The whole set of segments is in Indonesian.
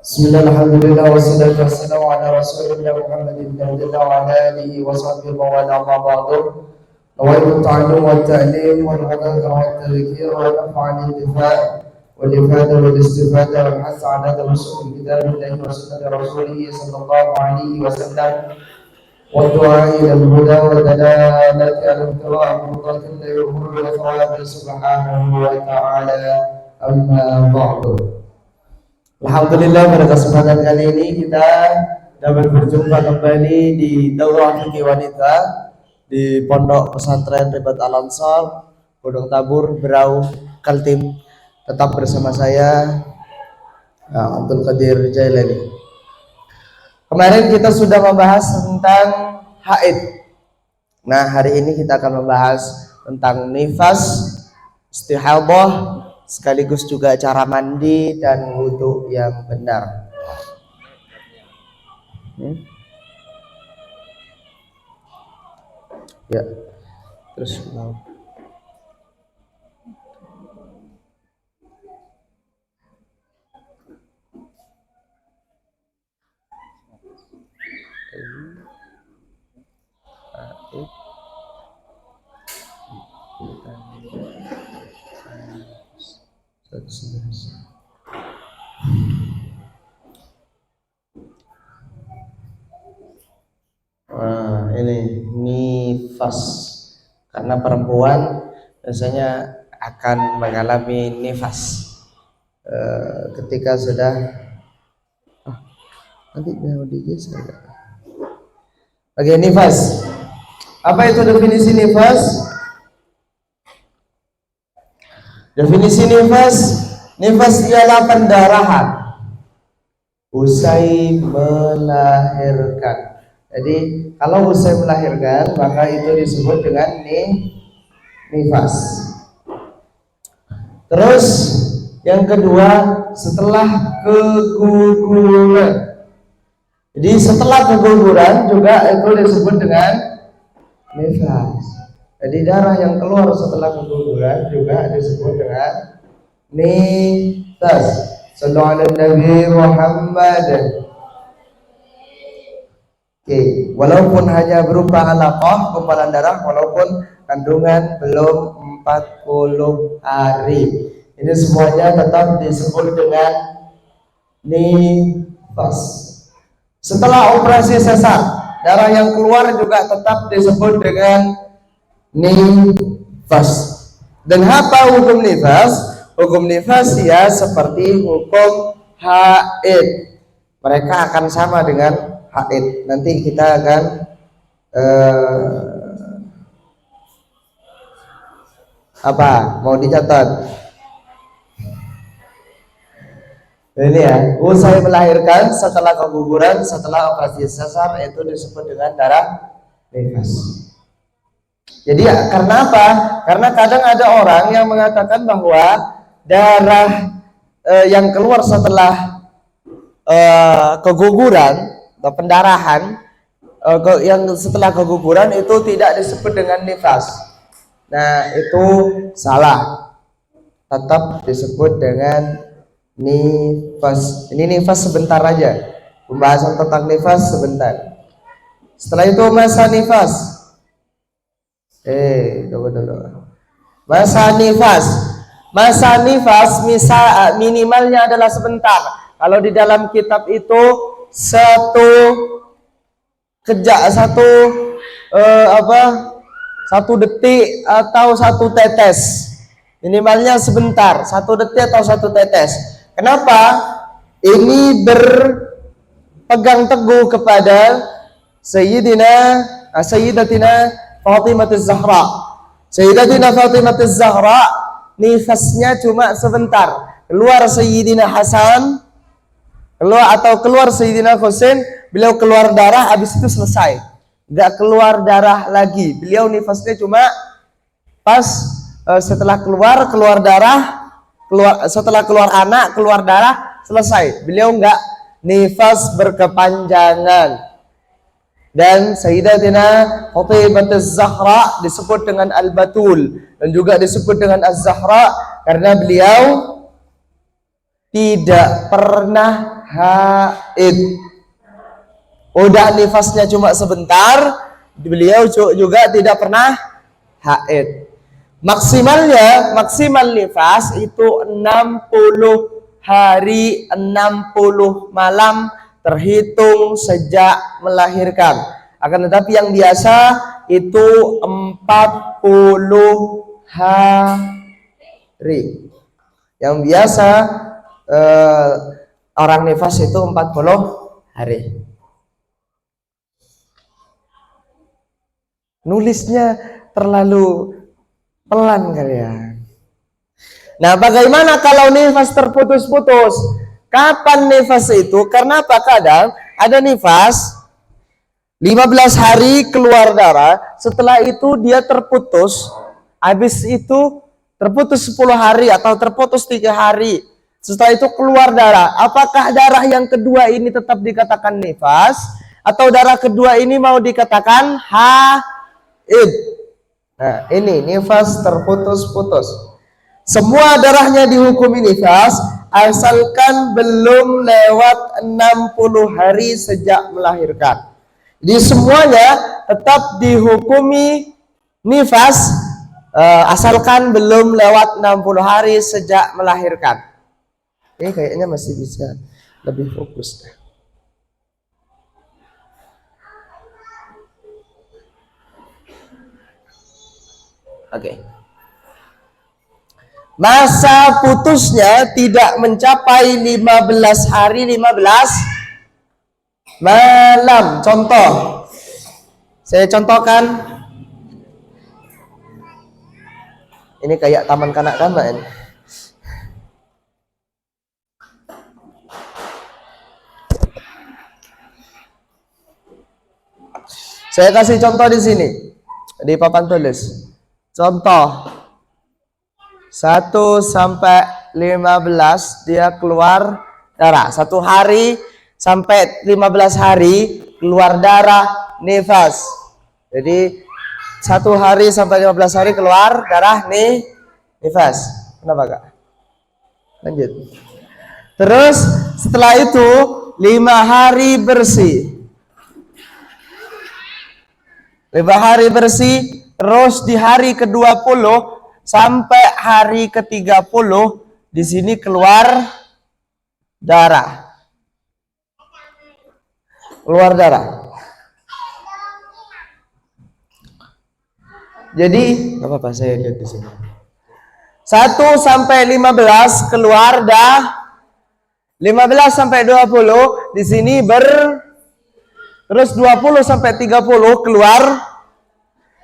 Bismillah, alhamdulillah, wassalatu wassalamu ala rasulillah Muhammad ibn Abdullah wa ala alihi wa sahbihi wa ala ma ba'du. Nawaitu ta'allum wa ta'lim wa al-ghadar wa al-tadhkir wa al-naf'a al-intifa' wal ifada wal istifada wal hasa ala tawassul kitabillahi wa sunnati rasulih sallallahu alaihi wasallam wa du'a ila al-huda wa dalalati al-iqtira' murdatin la yuhur wa thawab subhanahu wa ta'ala amma ba'du. Alhamdulillah, pada kesempatan kali ini kita dapat berjumpa kembali di Daurah Fikih Wanita di Pondok Pesantren Ribat Al-Ansar, Gunung Tabur, Berau, Kaltim. Tetap bersama saya Abdul Qadir Jailani. Kemarin kita sudah membahas tentang haid. Nah, hari ini kita akan membahas tentang nifas, istihadah, sekaligus juga cara mandi dan wudhu yang benar. Ya, terus ini nifas, karena perempuan biasanya akan mengalami nifas ketika sudah nanti mau digeser. Oke, nifas. Apa itu definisi nifas? Definisi nifas, nifas ialah pendarahan usai melahirkan. Jadi kalau usai melahirkan maka itu disebut dengan nifas. Terus yang kedua, setelah keguguran. Jadi setelah keguguran juga itu disebut dengan nifas. Jadi darah yang keluar setelah keguguran juga disebut dengan nifas. Sallallahu alaihi Nabi Muhammad. Oke, walaupun hanya berupa alaqah, gumpalan darah, walaupun kandungan belum 40 hari, ini semuanya tetap disebut dengan nifas. Setelah operasi sesar, darah yang keluar juga tetap disebut dengan nifas. Dan apa hukum nifas? Hukum nifas ya seperti hukum haid. Mereka akan sama dengan haid. Nanti kita akan mau dicatat ini ya, usai melahirkan, setelah keguguran, setelah operasi sesar, itu disebut dengan darah nifas. Jadi ya, karena apa? Karena kadang ada orang yang mengatakan bahwa darah yang keluar setelah keguguran atau pendarahan yang setelah keguguran itu tidak disebut dengan nifas. Nah, itu salah. Tetap disebut dengan nifas. Ini nifas sebentar aja. Pembahasan tentang nifas sebentar. Setelah itu masa nifas. Tunggu dulu. Masa nifas. Masa nifas minimalnya adalah sebentar. Kalau di dalam kitab itu satu detik atau 1 tetes, minimalnya sebentar, 1 detik atau 1 tetes. Kenapa? Ini berpegang teguh kepada Sayyidatina Fatimah Az-Zahra. Sayyidatina Fatimah Az-Zahra nifasnya cuma sebentar. Keluar Sayyidina Hasan, keluar Sayyidina Husain, beliau keluar darah, habis itu selesai. Enggak keluar darah lagi. Beliau nifasnya cuma pas setelah keluar darah, setelah keluar anak, keluar darah, selesai. Beliau enggak nifas berkepanjangan. Dan Sayyidatina Fatimah Az-Zahra disebut dengan Al-Batul dan juga disebut dengan Az-Zahra karena beliau tidak pernah haid. Udah nifasnya cuma sebentar, beliau juga tidak pernah haid. Maksimal nifas itu 60 hari 60 malam terhitung sejak melahirkan. Akan tetapi yang biasa itu 40 hari. Yang biasa orang nifas itu 40 hari. Nulisnya terlalu pelan kalian. Nah, bagaimana kalau nifas terputus-putus? Kapan nifas itu? Karena apa? Kadang ada nifas 15 hari keluar darah, setelah itu dia terputus, habis itu terputus 10 hari atau terputus 3 hari. Setelah itu keluar darah. Apakah darah yang kedua ini tetap dikatakan nifas atau darah kedua ini mau dikatakan haid? Nah, ini nifas terputus-putus. Semua darahnya dihukumi nifas asalkan belum lewat 60 hari sejak melahirkan. Jadi semuanya tetap dihukumi nifas asalkan belum lewat 60 hari sejak melahirkan. Ini kayaknya masih bisa lebih fokus. Oke. Masa putusnya tidak mencapai 15 hari 15 malam. Contoh. Saya contohkan. Ini kayak taman kanak-kanak ini. Saya kasih contoh di sini. Di papan tulis. Contoh 1 sampai 15 dia keluar darah. 1 hari sampai 15 hari keluar darah nifas. Jadi 1 hari sampai 15 hari keluar darah nifas. Kenapa Kak? Lanjut. Terus setelah itu 5 hari bersih. 5 hari bersih. Terus di hari ke-20 sampai hari ke-30 di sini keluar darah. Keluar darah. Jadi, enggak apa-apa saya lihat di sini. 1 sampai 15 keluar dah. 15 sampai 20 di sini terus 20 sampai 30 keluar.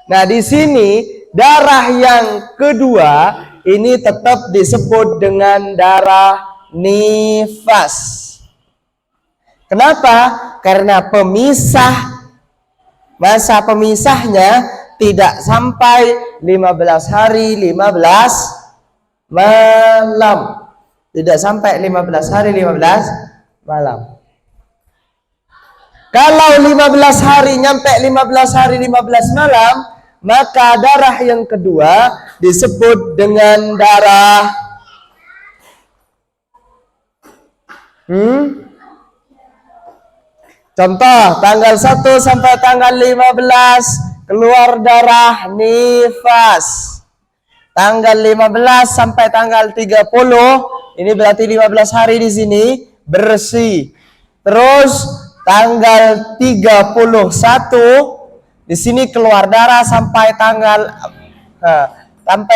Nah, di sini darah yang kedua ini tetap disebut dengan darah nifas. Kenapa? Karena masa pemisahnya tidak sampai 15 hari 15 malam. Tidak sampai 15 hari 15 malam. Kalau 15 hari nyampe 15 hari 15 malam, maka darah yang kedua disebut dengan darah Contoh, tanggal 1 sampai tanggal 15 keluar darah nifas. Tanggal 15 sampai tanggal 30, ini berarti 15 hari di sini bersih. Terus tanggal 31 di sini keluar darah sampai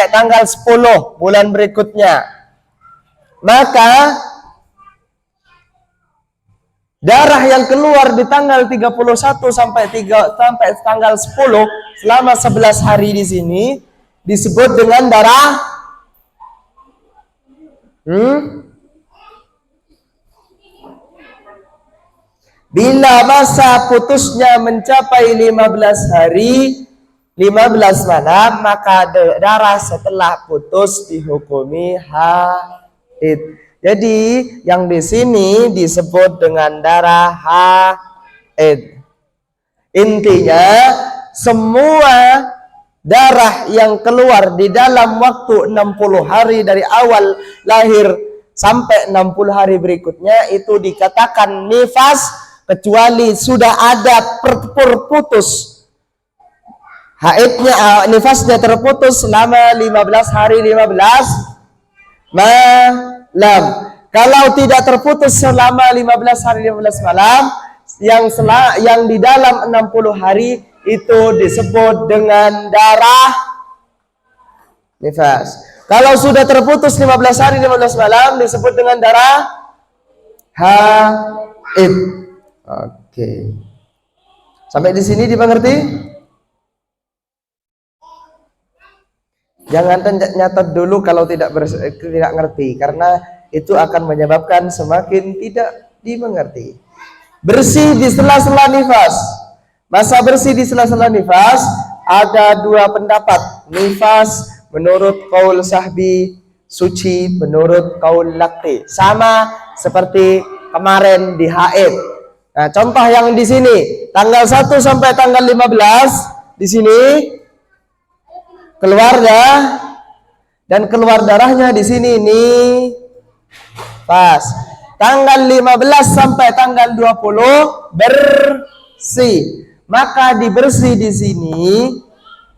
tanggal 10 bulan berikutnya. Maka darah yang keluar di tanggal 31 sampai tanggal 10 selama 11 hari di sini disebut dengan darah Bila masa putusnya mencapai 15 hari 15 malam, maka darah setelah putus dihukumi haid. Jadi yang di sini disebut dengan darah haid. Intinya semua darah yang keluar di dalam waktu 60 hari dari awal lahir sampai 60 hari berikutnya itu dikatakan nifas, kecuali sudah ada putus haidnya, nifasnya terputus selama 15 hari 15 malam. Kalau tidak terputus selama 15 hari 15 malam, yang di dalam 60 hari itu disebut dengan darah nifas. Kalau sudah terputus 15 hari 15 malam disebut dengan darah haid. Oke. Sampai di sini dimengerti? Jangan nyatat dulu kalau tidak ngerti, karena itu akan menyebabkan semakin tidak dimengerti. Bersih di sela-sela nifas. Masa bersih di sela-sela nifas ada dua pendapat. Nifas menurut qaul sahbi, suci menurut qaul lakti. Sama seperti kemarin di haid. Nah, contoh yang di sini tanggal 1 sampai tanggal 15 di sini keluar dan keluar darahnya di sini nih pas tanggal 15 sampai tanggal 20 bersih, maka dibersih di sini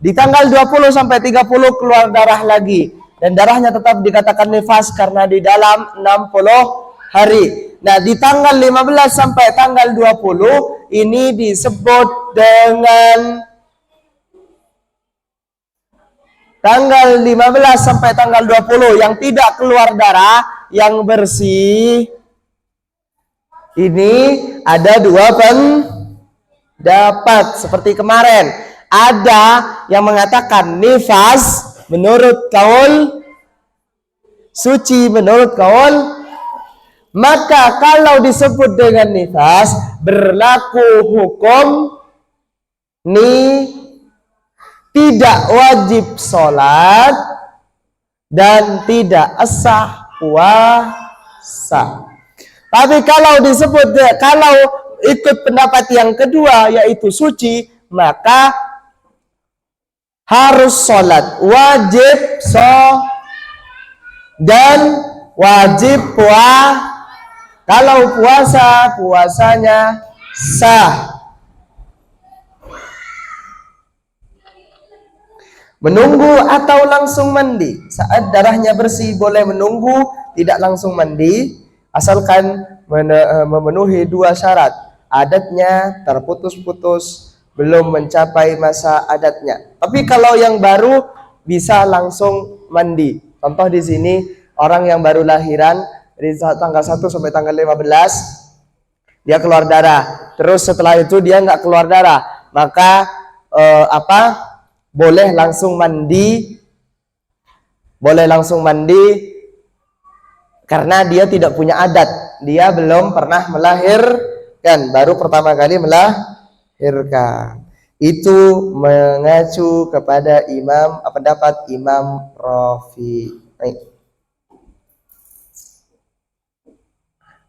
di tanggal 20 sampai 30 keluar darah lagi dan darahnya tetap dikatakan nifas karena di dalam 60 hari. Nah, di tanggal 15 sampai tanggal 20 ini disebut dengan tanggal 15 sampai tanggal 20 yang tidak keluar darah, yang bersih. Ini ada dua pendapat seperti kemarin. Ada yang mengatakan nifas menurut kaul, suci menurut kaul. Maka kalau disebut dengan nifas berlaku hukum tidak wajib sholat dan tidak sah puasa. Tapi kalau ikut pendapat yang kedua yaitu suci, maka harus sholat, wajib dan wajib puasa. Kalau puasanya sah. Menunggu atau langsung mandi. Saat darahnya bersih boleh menunggu, tidak langsung mandi, asalkan memenuhi dua syarat. Adatnya terputus-putus, belum mencapai masa adatnya. Tapi kalau yang baru bisa langsung mandi. Contoh di sini orang yang baru lahiran dari tanggal 1 sampai tanggal 15 dia keluar darah. Terus setelah itu dia nggak keluar darah, maka boleh langsung mandi karena dia tidak punya adat, dia belum pernah melahirkan, baru pertama kali melahirkan. Itu mengacu kepada pendapat Imam Rafi'i.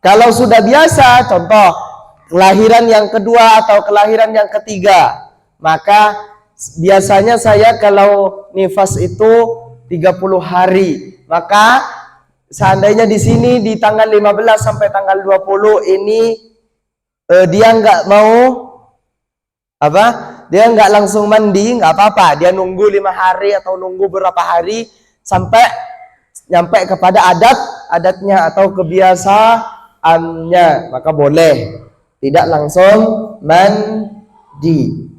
Kalau sudah biasa, contoh kelahiran yang kedua atau kelahiran yang ketiga, maka biasanya saya kalau nifas itu 30 hari. Maka seandainya di sini di tanggal 15 sampai tanggal 20 ini dia nggak mau dia nggak langsung mandi, nggak apa-apa. Dia nunggu 5 hari atau nunggu berapa hari sampai nyampe kepada adatnya atau kebiasaannya, maka boleh, tidak langsung mandi.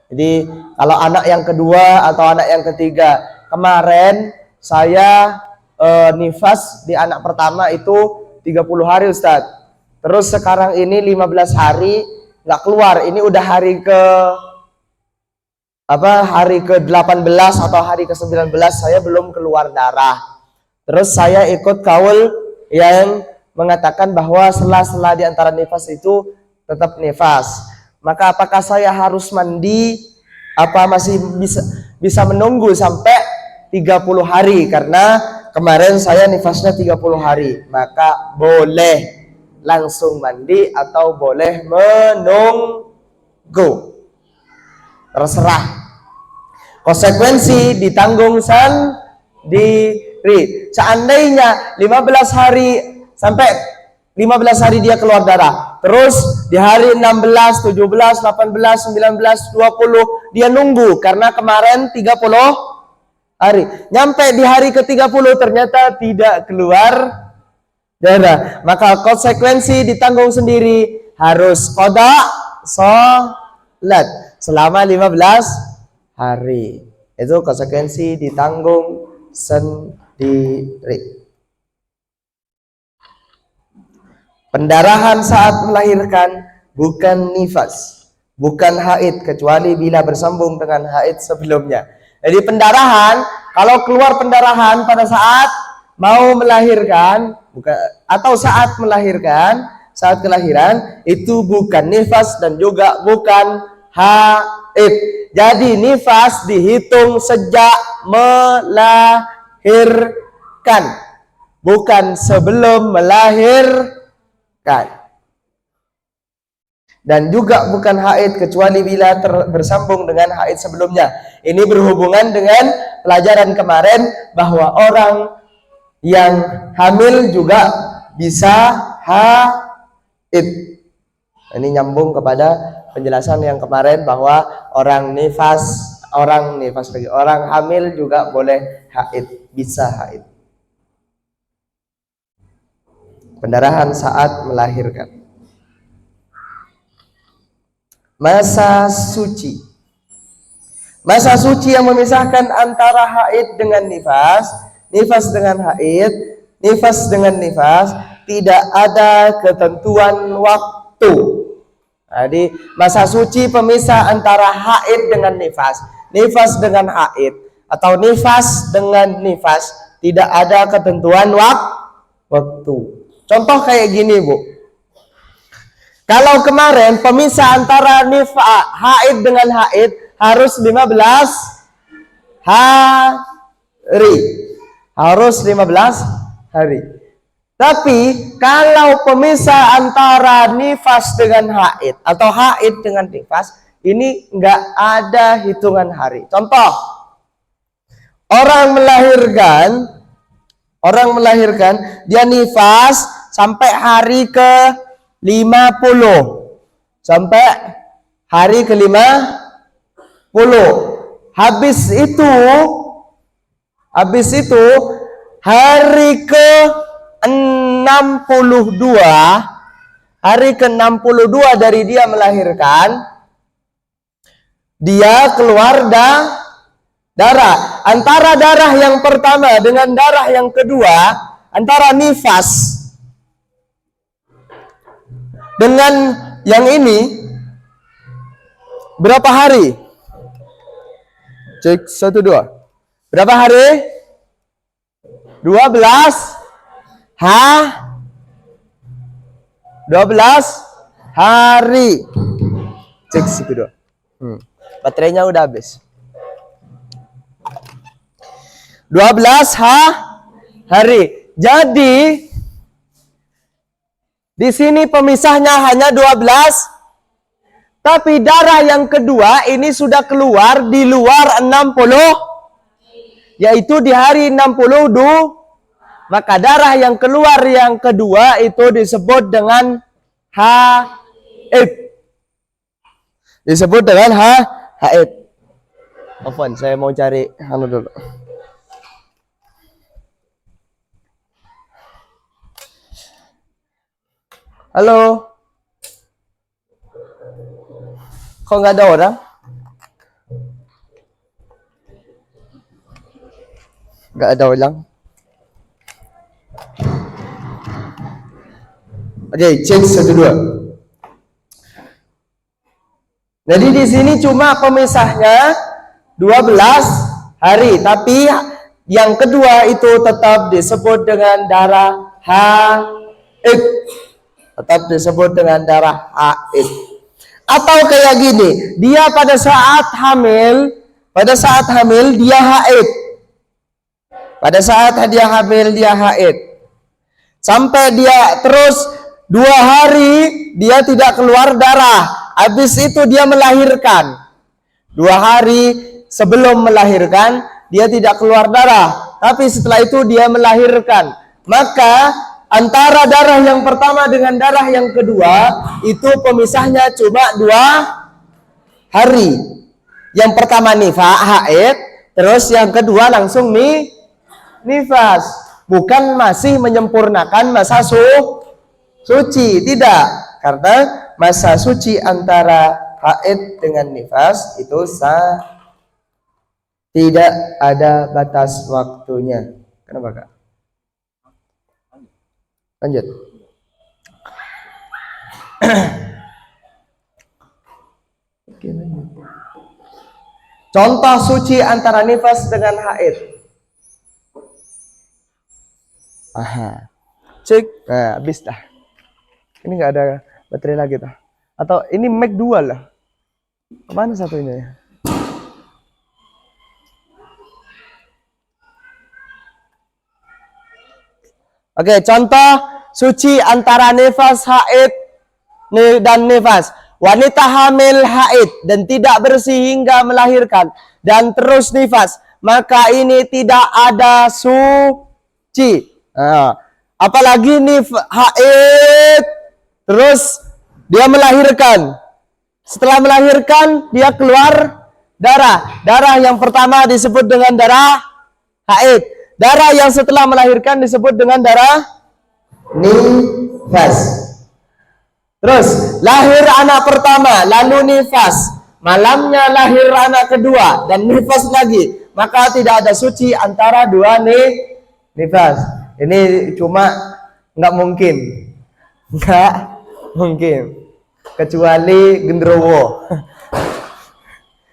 Jadi kalau anak yang kedua atau anak yang ketiga, kemarin saya nifas di anak pertama itu 30 hari Ustadz. Terus sekarang ini 15 hari nggak keluar. Ini udah hari ke-18 atau hari ke-19 saya belum keluar darah. Terus saya ikut kaul yang mengatakan bahwa sela-sela di antara nifas itu tetap nifas. Maka apakah saya harus mandi? Apa masih bisa menunggu sampai 30 hari? Karena kemarin saya nifasnya 30 hari. Maka boleh langsung mandi atau boleh menunggu. terserah. Konsekuensi ditanggung sendiri. Seandainya 15 hari sampai 15 hari dia keluar darah, terus di hari 16, 17, 18, 19, 20 dia nunggu karena kemarin 30 hari. Nyampe di hari ke-30 ternyata tidak keluar darah. Maka konsekuensi ditanggung sendiri, harus qada salat selama 15 hari. Itu konsekuensi ditanggung sendiri. Pendarahan saat melahirkan bukan nifas, bukan haid, kecuali bila bersambung dengan haid sebelumnya. Jadi pendarahan, kalau keluar pendarahan pada saat mau melahirkan, bukan, atau saat melahirkan, saat kelahiran, itu bukan nifas dan juga bukan haid. Jadi nifas dihitung sejak melahirkan, bukan sebelum melahirkan. Dan juga bukan haid kecuali bila bersambung dengan haid sebelumnya. Ini berhubungan dengan pelajaran kemarin bahwa orang yang hamil juga bisa haid. Ini nyambung kepada penjelasan yang kemarin bahwa orang hamil juga boleh haid, bisa haid. Pendarahan saat melahirkan. Masa suci. Masa suci yang memisahkan antara haid dengan nifas, nifas dengan haid, nifas dengan nifas, tidak ada ketentuan waktu. Jadi masa suci pemisah antara haid dengan nifas, nifas dengan haid, atau nifas dengan nifas, tidak ada ketentuan waktu. Contoh kayak gini, Bu. Kalau kemarin pemisah antara haid dengan haid harus 15 hari. Harus 15 hari. Tapi kalau pemisah antara nifas dengan haid atau haid dengan nifas, ini nggak ada hitungan hari. Contoh, orang melahirkan dia nifas sampai hari ke-50. Sampai hari ke-50. Habis itu hari ke-62, hari ke-62 dari dia melahirkan, dia keluar darah. Antara darah yang pertama dengan darah yang kedua, antara nifas dengan yang ini berapa hari? Cek 1 2. Berapa hari? 12 hari. Cek 1 2. Baterainya udah habis. 12 hari. Jadi di sini pemisahnya hanya 12, tapi darah yang kedua ini sudah keluar di luar 60, yaitu di hari 62. Maka darah yang keluar yang kedua itu disebut dengan haid. Disebut dengan haid. Afwan, saya mau cari dulu. Halo. Kok nggak ada orang? Nggak ada orang. Oke, cek 1 2. Jadi di sini cuma pemisahnya 12 hari, tapi yang kedua itu tetap disebut dengan darah haid. Tetap disebut dengan darah haid. Atau kayak gini, dia pada saat hamil dia haid. Pada saat dia hamil dia haid. Sampai dia terus 2 hari dia tidak keluar darah. Habis itu dia melahirkan. 2 hari sebelum melahirkan dia tidak keluar darah, tapi setelah itu dia melahirkan, maka antara darah yang pertama dengan darah yang kedua itu pemisahnya cuma 2 hari. Yang pertama haid, terus yang kedua langsung nifas. Bukan masih menyempurnakan masa suci, tidak. Karena masa suci antara haid dengan nifas itu tidak ada batas waktunya. Kenapa, Kak? Lanjut. Oke, lanjut. Contoh suci antara nifas dengan haid. Aha. Cek. Nah, habis dah. Ini nggak ada baterai lagi tuh. Atau ini Mac dual lah. Kemana satunya ya? Oke, contoh suci antara nifas haid dan nifas. Wanita hamil haid dan tidak bersih hingga melahirkan dan terus nifas, maka ini tidak ada suci. Nah, apalagi haid terus dia melahirkan. Setelah melahirkan dia keluar darah. Darah yang pertama disebut dengan darah haid. Darah yang setelah melahirkan disebut dengan darah nifas. Terus lahir anak pertama, lalu nifas. Malamnya lahir anak kedua dan nifas lagi. Maka tidak ada suci antara 2 nifas. Ini cuma nggak mungkin. Nggak mungkin. Kecuali gendrowo.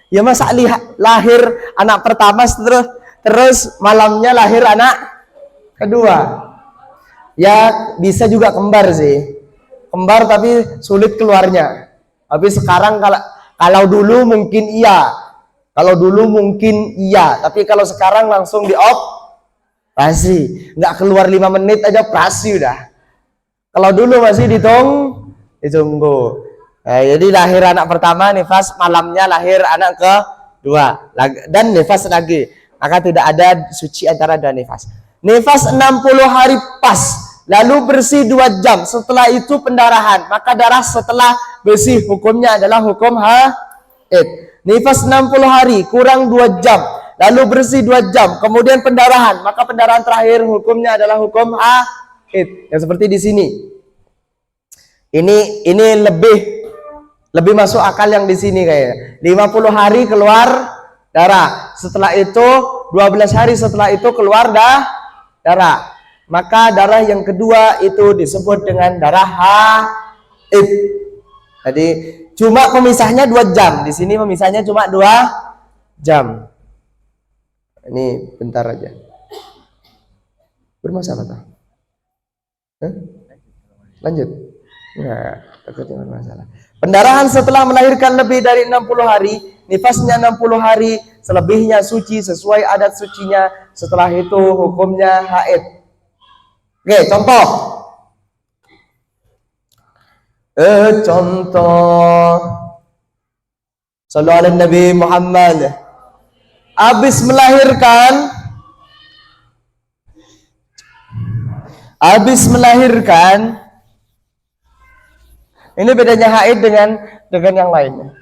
Ya masa lahir anak pertama terus malamnya lahir anak kedua. Ya bisa juga kembar sih. Kembar tapi sulit keluarnya. Tapi sekarang kalau dulu mungkin iya. Kalau dulu mungkin iya. Tapi kalau sekarang langsung dioperasi. Nggak keluar 5 menit aja operasi udah. Kalau dulu masih ditunggu. Nah, jadi lahir anak pertama nifas, malamnya lahir anak kedua. Dan nifas lagi. Maka tidak ada suci antara 2 nifas. Nifas 60 hari pas. Lalu bersih 2 jam. Setelah itu pendarahan. Maka darah setelah bersih hukumnya adalah hukum haid. Nifas 60 hari kurang 2 jam. Lalu bersih 2 jam. Kemudian pendarahan. Maka pendarahan terakhir hukumnya adalah hukum haid. Yang seperti di sini. Ini lebih masuk akal yang di sini kayaknya. 50 hari keluar darah. Setelah itu 12 hari setelah itu keluar darah. Maka darah yang kedua itu disebut dengan darah haid. Jadi cuma pemisahnya 2 jam. Di sini pemisahnya cuma 2 jam. Ini bentar aja. Bermasalah tak? Lanjut. Enggak, takutnya bermasalah. Pendarahan setelah melahirkan lebih dari 60 hari, nifasnya 60 hari, selebihnya suci sesuai adat sucinya. Setelah itu hukumnya haid. Oke, contoh. Contoh. Sallallahu alaihi Nabi Muhammad. Habis melahirkan. Ini bedanya haid dengan yang lainnya.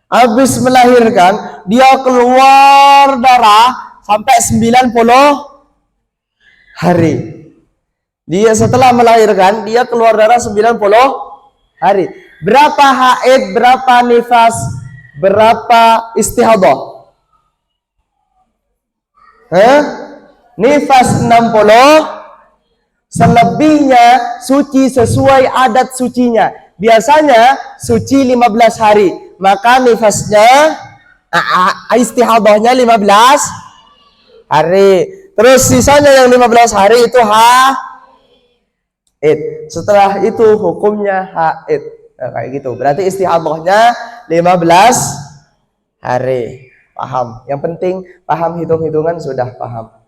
Habis melahirkan, dia keluar darah sampai 90 hari. Dia setelah melahirkan, dia keluar darah 90 hari. Berapa haid, berapa nifas, berapa istihadah? Nifas 60, selebihnya suci sesuai adat sucinya. Biasanya suci 15 hari. Maka nifasnya, istihadahnya 15 hari. Terus sisanya yang 15 hari itu haid. Setelah itu hukumnya haid. Nah, kayak gitu. Berarti istihadahnya 15 hari. Paham? Yang penting paham hitung-hitungan sudah paham.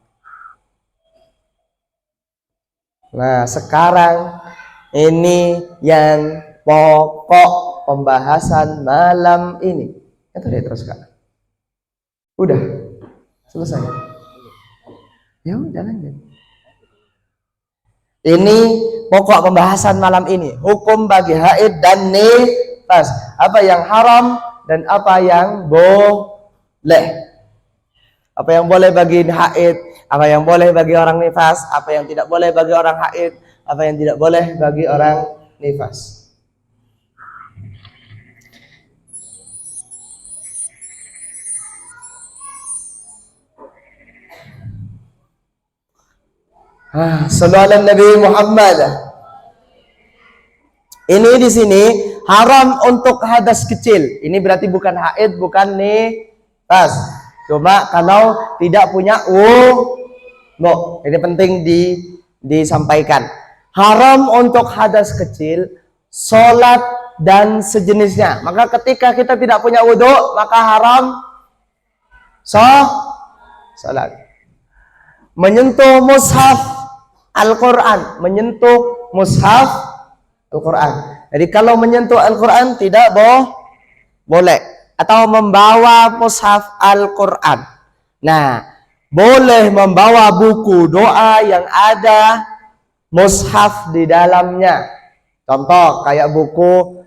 Nah, sekarang ini yang pokok pembahasan malam ini. Itu dia terus, Kak. Udah selesai. Ya udah lanjut. Ini pokok pembahasan malam ini, hukum bagi haid dan nifas, apa yang haram dan apa yang boleh. Apa yang boleh bagi haid, apa yang boleh bagi orang nifas, apa yang tidak boleh bagi orang haid, apa yang tidak boleh bagi orang nifas. Sallallahu Nabi Muhammad. Ini di sini haram untuk hadas kecil. Ini berarti bukan haid, bukan nifas. Cuma kalau tidak punya no, ini penting disampaikan. Haram untuk hadas kecil, sholat dan sejenisnya. Maka ketika kita tidak punya wudhu, maka haram sholat. Menyentuh mushaf Al-Quran, menyentuh mushaf Al-Quran. Jadi kalau menyentuh Al-Quran tidak boleh, atau membawa mushaf Al-Quran. Nah, boleh membawa buku doa yang ada mushaf di dalamnya. Contoh kayak buku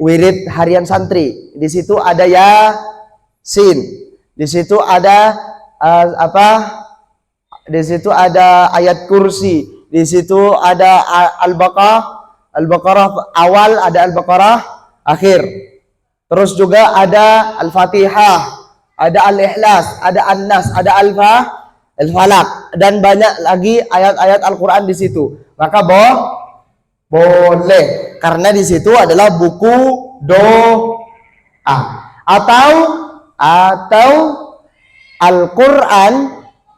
wirid harian santri. Di situ ada Yasin. Di situ ada di situ ada ayat kursi, di situ ada Al-Baqarah awal, ada Al-Baqarah akhir. Terus juga ada Al-Fatihah, ada Al-Ikhlas, ada An-Nas, ada Al-Falaq, dan banyak lagi ayat-ayat Al-Quran di situ. Maka boleh, karena di situ adalah buku doa atau Al-Quran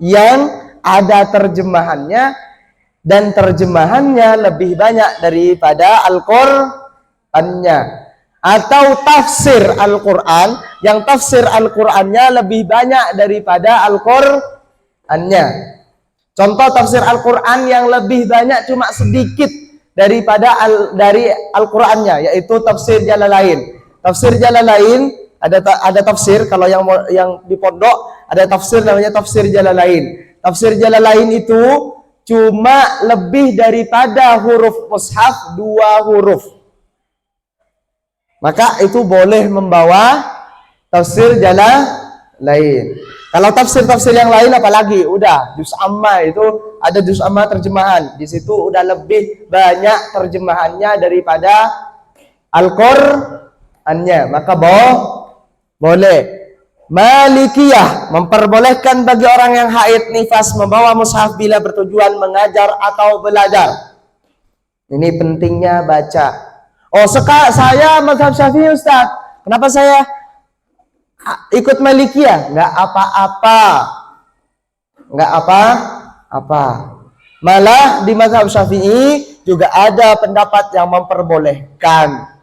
yang ada terjemahannya, dan terjemahannya lebih banyak daripada Al-Qur'annya, atau tafsir Al-Qur'an yang tafsir Al-Qur'annya lebih banyak daripada Al-Qur'annya. Contoh tafsir Al-Qur'an yang lebih banyak cuma sedikit daripada dari Al-Qur'annya, yaitu tafsir Jalalain. Tafsir Jalalain ada tafsir, kalau yang di pondok ada tafsir namanya tafsir Jalalain. Tafsir Jalalain itu cuma lebih daripada huruf mushaf 2 huruf. Maka itu boleh membawa tafsir Jalalain. Kalau tafsir-tafsir yang lain apalagi, udah juz amma, itu ada juz amma terjemahan. Di situ udah lebih banyak terjemahannya daripada Al-Qur'annya. Maka boleh. Malikiyah memperbolehkan bagi orang yang haid nifas membawa mushaf bila bertujuan mengajar atau belajar. Ini pentingnya baca. Oh, saya mazhab Syafi'i, Ustaz. Kenapa saya ikut Malikiyah? Enggak apa-apa. Enggak apa-apa. Malah di mazhab Syafi'i juga ada pendapat yang memperbolehkan.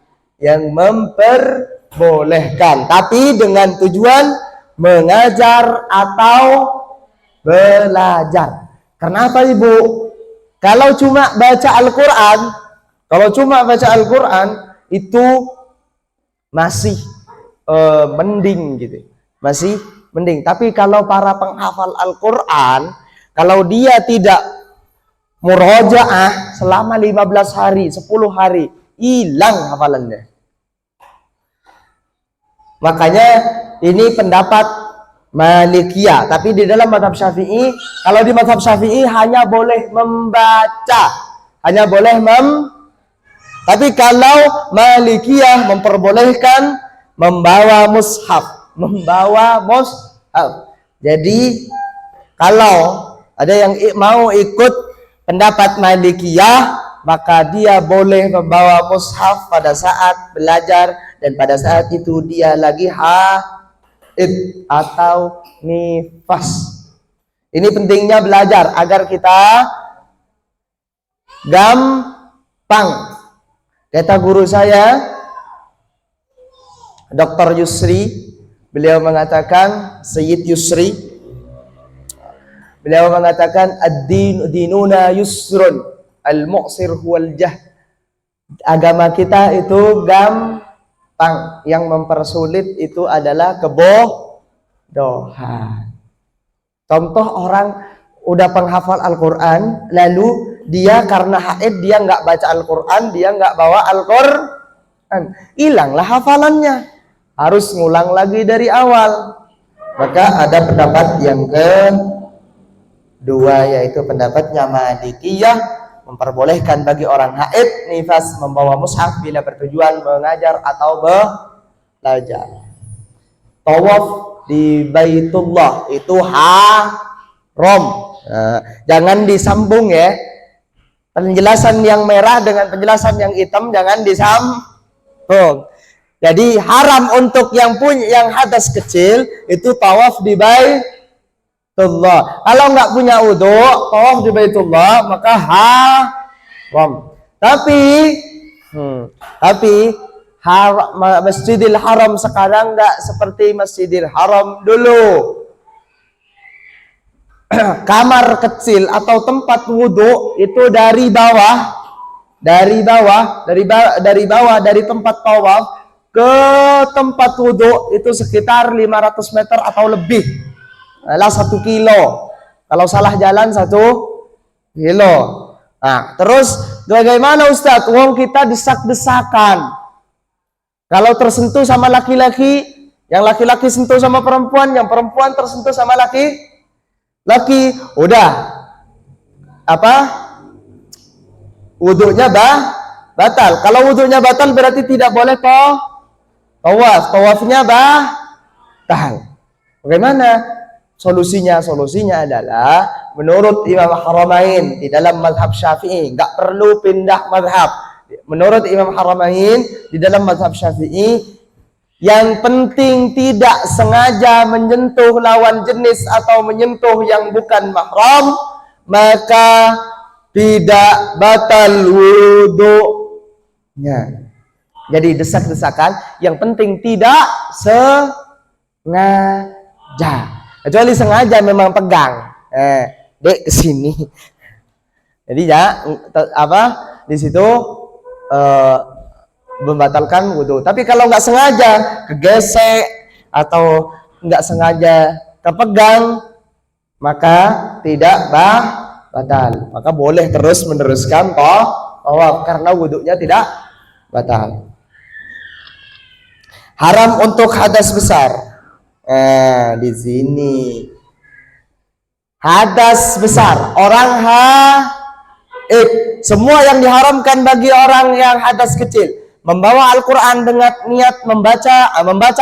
Tapi dengan tujuan mengajar atau belajar. Kenapa Ibu? Kalau cuma baca Al-Quran itu masih mending gitu, masih mending. Tapi kalau para penghafal Al-Quran, kalau dia tidak murojaah selama 15 hari, 10 hari, hilang hafalannya. Makanya ini pendapat Malikiyah. Tapi di dalam mazhab Syafi'i, kalau di mazhab Syafi'i hanya boleh membaca, tapi kalau Malikiyah memperbolehkan membawa mushaf. Jadi kalau ada yang mau ikut pendapat Malikiyah, maka dia boleh membawa mushaf pada saat belajar, dan pada saat itu dia lagi haid atau nifas. Ini pentingnya belajar agar kita gampang. Kata guru saya, Dr. Yusri, beliau mengatakan, Sayyid Yusri, beliau mengatakan ad-dinuna yusrun, al-mu'sir huwal jah. Agama kita itu gampang, yang mempersulit itu adalah doha. Contoh orang udah penghafal Al-Quran, lalu dia karena haid dia nggak baca Al-Quran, dia nggak bawa Al-Quran, hilanglah hafalannya, harus ngulang lagi dari awal. Maka ada pendapat yang kedua, yaitu pendapatnya Malikiyah, memperbolehkan bagi orang haid nifas membawa mushaf bila bertujuan mengajar atau belajar. Tawaf di Baitullah itu haram. Jangan disambung ya. Penjelasan yang merah dengan penjelasan yang hitam jangan disambung. Jadi haram untuk yang hadas kecil itu tawaf di Baitullah. Kalau nggak punya wudu, tawaf di Baitullah maka haram. Tapi Masjidil Haram sekarang nggak seperti Masjidil Haram dulu. Kamar kecil atau tempat wudhu itu dari tempat tawaf ke tempat wudhu itu sekitar 500 meter atau lebih, lah 1 kilo. Kalau salah jalan 1 kilo. Nah, terus bagaimana Ustadz? Wong kita desak-desakan. Kalau tersentuh sama laki-laki, yang laki-laki sentuh sama perempuan, yang perempuan tersentuh sama laki, udah wudhunya batal. Kalau wudhunya batal berarti tidak boleh tawafnya batal. Bagaimana solusinya? Solusinya adalah menurut Imam Haramain di dalam mazhab Syafi'i, nggak perlu pindah mazhab. Menurut Imam Haramain di dalam mazhab Syafi'i, yang penting tidak sengaja menyentuh lawan jenis atau menyentuh yang bukan mahram, maka tidak batal wudunya. Jadi desak-desakan, yang penting tidak sengaja. Kecuali sengaja memang pegang, dek kesini. Jadi ya di situ membatalkan wudhu. Tapi kalau nggak sengaja kegesek atau nggak sengaja kepegang, maka tidak batal. Maka boleh terus meneruskan tawaf karena wudhunya tidak batal. Haram untuk hadas besar. Di sini hadas besar, orang semua yang diharamkan bagi orang yang hadas kecil: membawa Al-Quran dengan niat membaca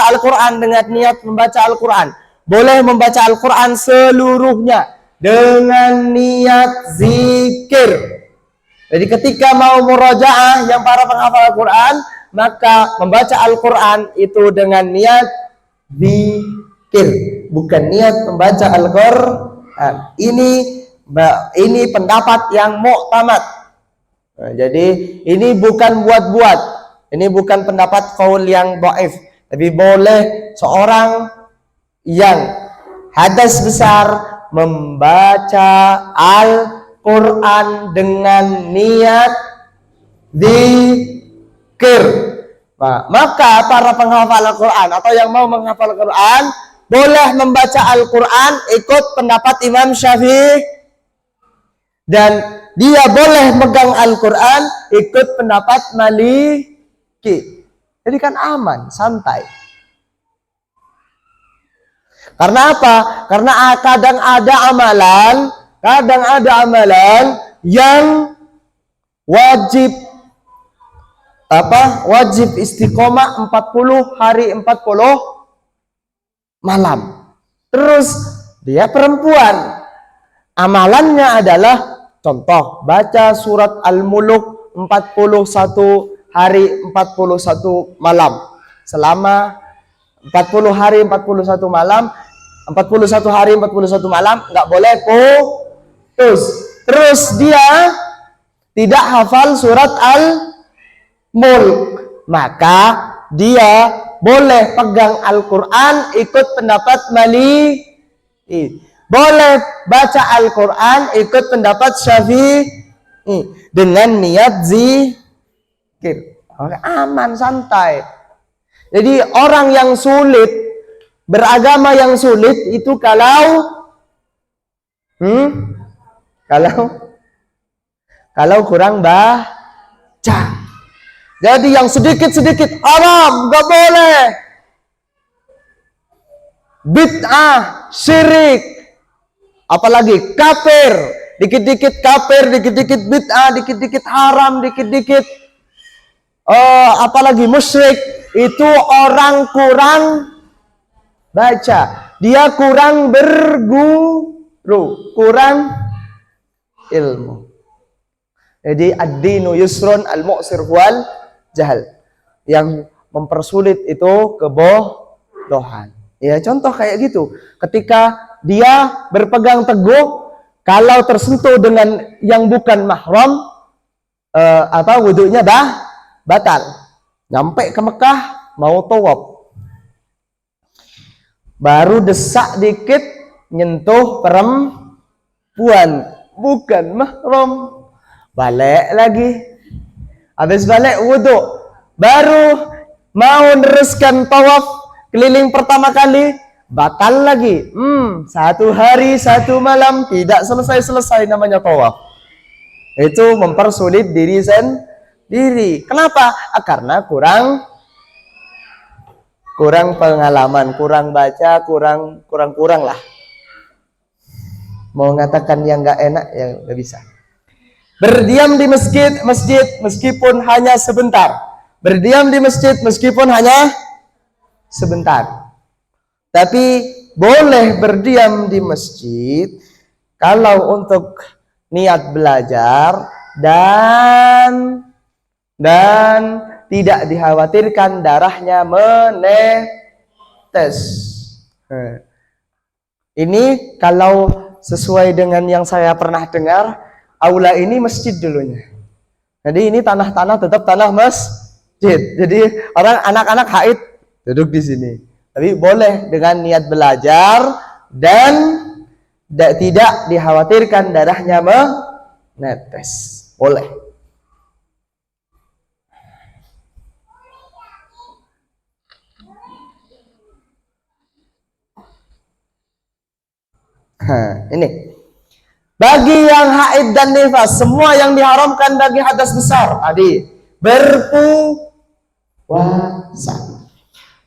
Al-Quran dengan niat membaca Al-Quran. Boleh membaca Al-Quran seluruhnya dengan niat zikir. Jadi ketika mau murojaah yang para penghafal Al-Quran, maka membaca Al-Quran itu dengan niat zikir, bukan niat membaca Al-Quran. Ini pendapat yang mu'tamad. Jadi ini bukan buat-buat. Ini bukan pendapat qaul yang dhaif, tapi boleh seorang yang hadas besar membaca Al-Quran dengan niat zikir. Maka para penghafal Al-Quran atau yang mau menghafal Al-Quran boleh membaca Al-Quran ikut pendapat Imam Syafi'i, dan dia boleh megang Al-Quran ikut pendapat Maliki. Jadi kan aman, santai. Karena apa? Karena kadang ada amalan yang wajib istiqomah 40 hari 40 malam. Terus dia perempuan, amalannya adalah contoh baca surat Al-Muluk 41 hari 41 malam selama 40 hari 41 malam, 41 hari 41 malam, nggak boleh putus. Terus dia tidak hafal surat Al-Mulk, maka dia boleh pegang Al-Quran ikut pendapat Maliki, boleh baca Al-Quran ikut pendapat Syafi'i dengan niat zikir. Aman, santai. Jadi orang yang sulit Beragama yang sulit itu kalau kalau kurang baca. Jadi yang sedikit-sedikit haram, gak boleh. Bid'ah, syirik, apalagi kafir. Dikit-dikit kafir, dikit-dikit bid'ah, dikit-dikit haram, dikit-dikit apalagi musyrik. Itu orang kurang baca. Dia kurang berguru, kurang ilmu. Jadi ad-dinu yusrun al-mu'sir wal jahal. Yang mempersulit itu kebodohan. Ya, contoh kayak gitu. Ketika dia berpegang teguh, kalau tersentuh dengan yang bukan mahram, wudunya batal. Nyampe ke Mekah, mau tawaf. Baru desak dikit, nyentuh perempuan, bukan mahram. Balik lagi. Habis balik wudu, baru mau neruskan tawaf keliling pertama kali, batal lagi. 1 hari 1 malam tidak selesai namanya tawaf. Itu mempersulit diri sendiri. Kenapa? Karena kurang pengalaman, kurang baca, kurang lah. Mau mengatakan yang nggak enak ya nggak bisa. Berdiam di masjid meskipun hanya sebentar. Berdiam di masjid meskipun hanya sebentar. Tapi boleh berdiam di masjid kalau untuk niat belajar dan tidak dikhawatirkan darahnya menetes. Ini kalau sesuai dengan yang saya pernah dengar, aula ini masjid dulunya. Jadi ini tanah-tanah tetap tanah masjid. Jadi anak-anak haid duduk di sini. Tapi boleh dengan niat belajar dan tidak dikhawatirkan darahnya menetes. Boleh. Ini bagi yang haid dan nifas, semua yang diharamkan bagi hadas besar tadi berpuasa,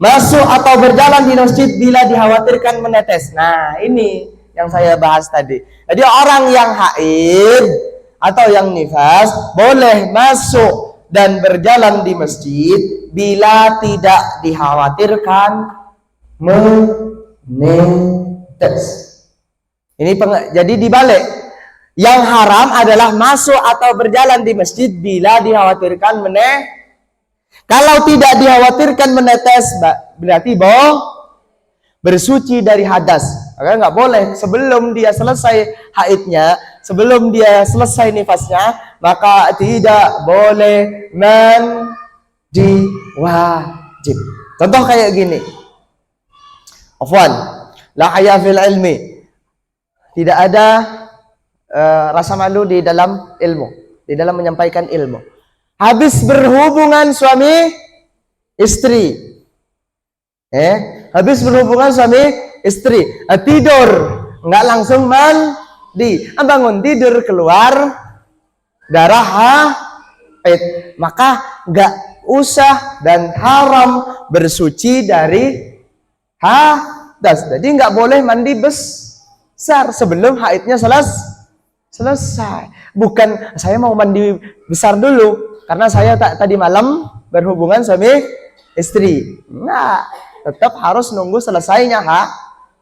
masuk atau berjalan di masjid bila dikhawatirkan menetes. Nah, ini yang saya bahas tadi. Jadi orang yang haid atau yang nifas boleh masuk dan berjalan di masjid bila tidak dikhawatirkan menetes. Ini jadi dibalik. Yang haram adalah masuk atau berjalan di masjid bila dikhawatirkan menetes. Kalau tidak dikhawatirkan menetes, berarti bersuci dari hadas. Maka nggak boleh sebelum dia selesai haidnya, sebelum dia selesai nifasnya, maka tidak boleh mandi wajib. Contoh kayak gini. Afwan, la haya fil ilmi. Tidak ada rasa malu di dalam ilmu, di dalam menyampaikan ilmu. Habis berhubungan suami istri, habis berhubungan suami istri, tidur, nggak langsung mandi, bangun tidur keluar darah haid, maka nggak usah dan haram bersuci dari hadas. Jadi nggak boleh mandi besar sebelum haidnya selesai. Bukan saya mau mandi besar dulu karena saya tadi malam berhubungan suami istri. Nah, tetap harus nunggu selesainya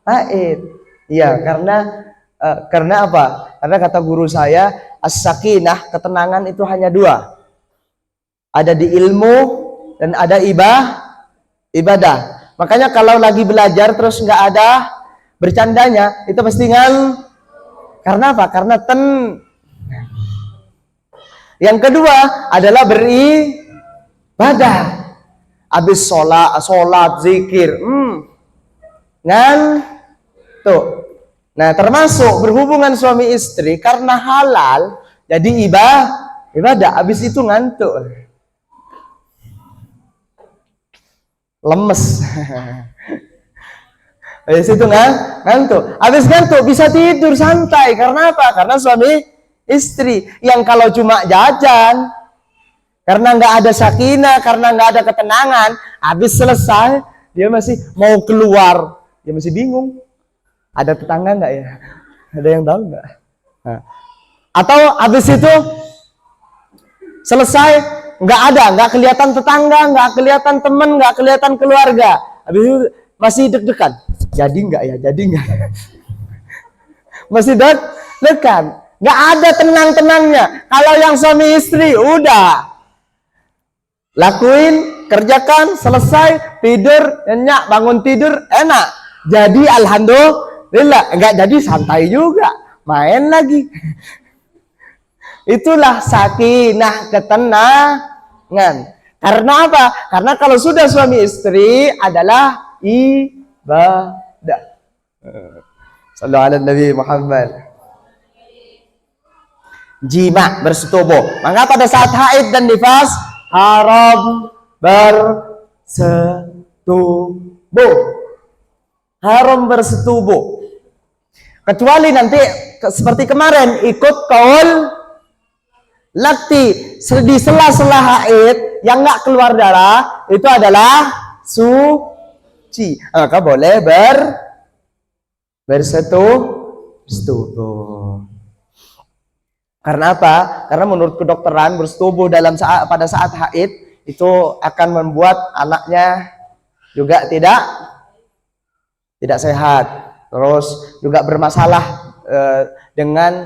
haid. Iya, karena apa? Karena kata guru saya, as-sakinah, ketenangan itu hanya 2. Ada di ilmu dan ada ibadah. Makanya kalau lagi belajar terus nggak ada bercandanya, itu pasti karena apa? Karena Yang kedua adalah beribadah. Habis sholat, zikir, tuh. Nah, termasuk berhubungan suami istri karena halal, jadi ibadah. Habis itu ngantuk, lemes. Habis itu ngantuk. Habis ngantuk bisa tidur santai. Karena apa? Karena suami istri. Yang kalau cuma jajan, karena nggak ada sakinah, karena nggak ada ketenangan, habis selesai dia masih mau keluar, dia masih bingung. Ada tetangga nggak ya? Ada yang tahu nggak? Nah. Atau habis itu selesai nggak kelihatan tetangga, nggak kelihatan teman, nggak kelihatan keluarga. Habis itu masih deg-degan. Jadi nggak ya? Jadi nggak? Masih deg-degan. Nggak ada tenang-tenangnya. Kalau yang suami istri udah lakuin, kerjakan, selesai, tidur, nyenyak, bangun tidur, enak. Jadi alhamdulillah. Nggak jadi santai juga, main lagi. Itulah sakinah, ketenangan. Karena apa? Karena kalau sudah suami istri adalah ibadah. Sallallahu alaihi Nabi Muhammad. Jima, bersetubuh. Maka pada saat haid dan nifas haram bersetubuh. Haram bersetubuh. Kecuali nanti seperti kemarin ikut kaul lati di sela-sela haid yang nggak keluar darah itu adalah suci. Maka boleh bersetubuh. Karena apa? Karena menurut kedokteran bersetubuh pada saat haid itu akan membuat anaknya juga tidak sehat. Terus juga bermasalah dengan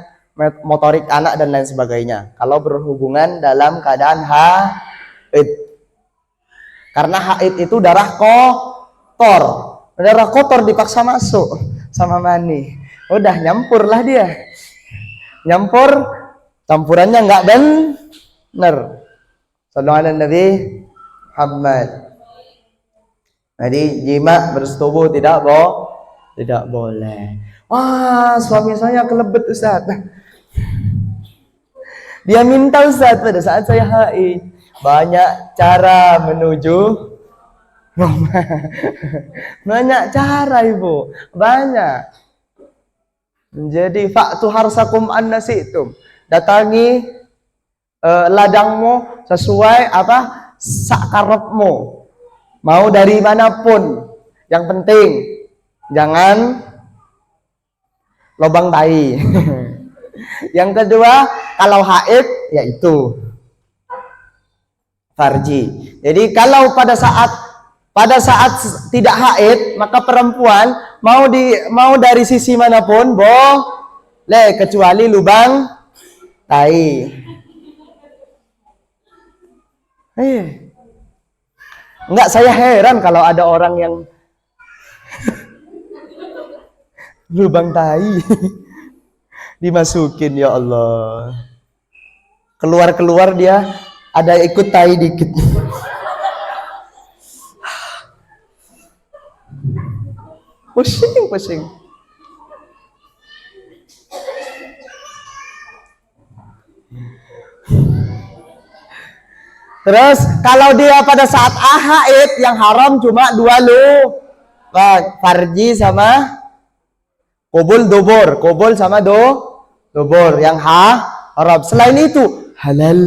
motorik anak dan lain sebagainya. Kalau berhubungan dalam keadaan haid. Karena haid itu darah kotor. Darah kotor dipaksa masuk sama mani. Udah nyampurlah dia. Nyampur. Campurannya nggak benar. Sallallahu alaihi Nabi Muhammad. Jadi jima bersetubuh tidak boleh. Wah, suami saya kelebet Ustaz. Dia minta Ustaz pada saat saya haid. Banyak cara menuju Roma. Banyak cara Ibu. Banyak. Jadi fa'tu harsakum annasitum. Datangi ladangmu sesuai apa sakarepmu, mau dari manapun. Yang penting jangan lubang tai. Yang kedua, kalau haid yaitu farji. Jadi kalau pada saat tidak haid, maka perempuan mau dari sisi manapun boleh kecuali lubang tai. Enggak, saya heran kalau ada orang yang lubang tai dimasukin, ya Allah. Keluar dia ada ikut tai dikit. Pusing. Terus kalau dia pada saat haid yang haram cuma dua farji sama kubul dubur. Kubul sama dubur yang haram. Selain itu halal.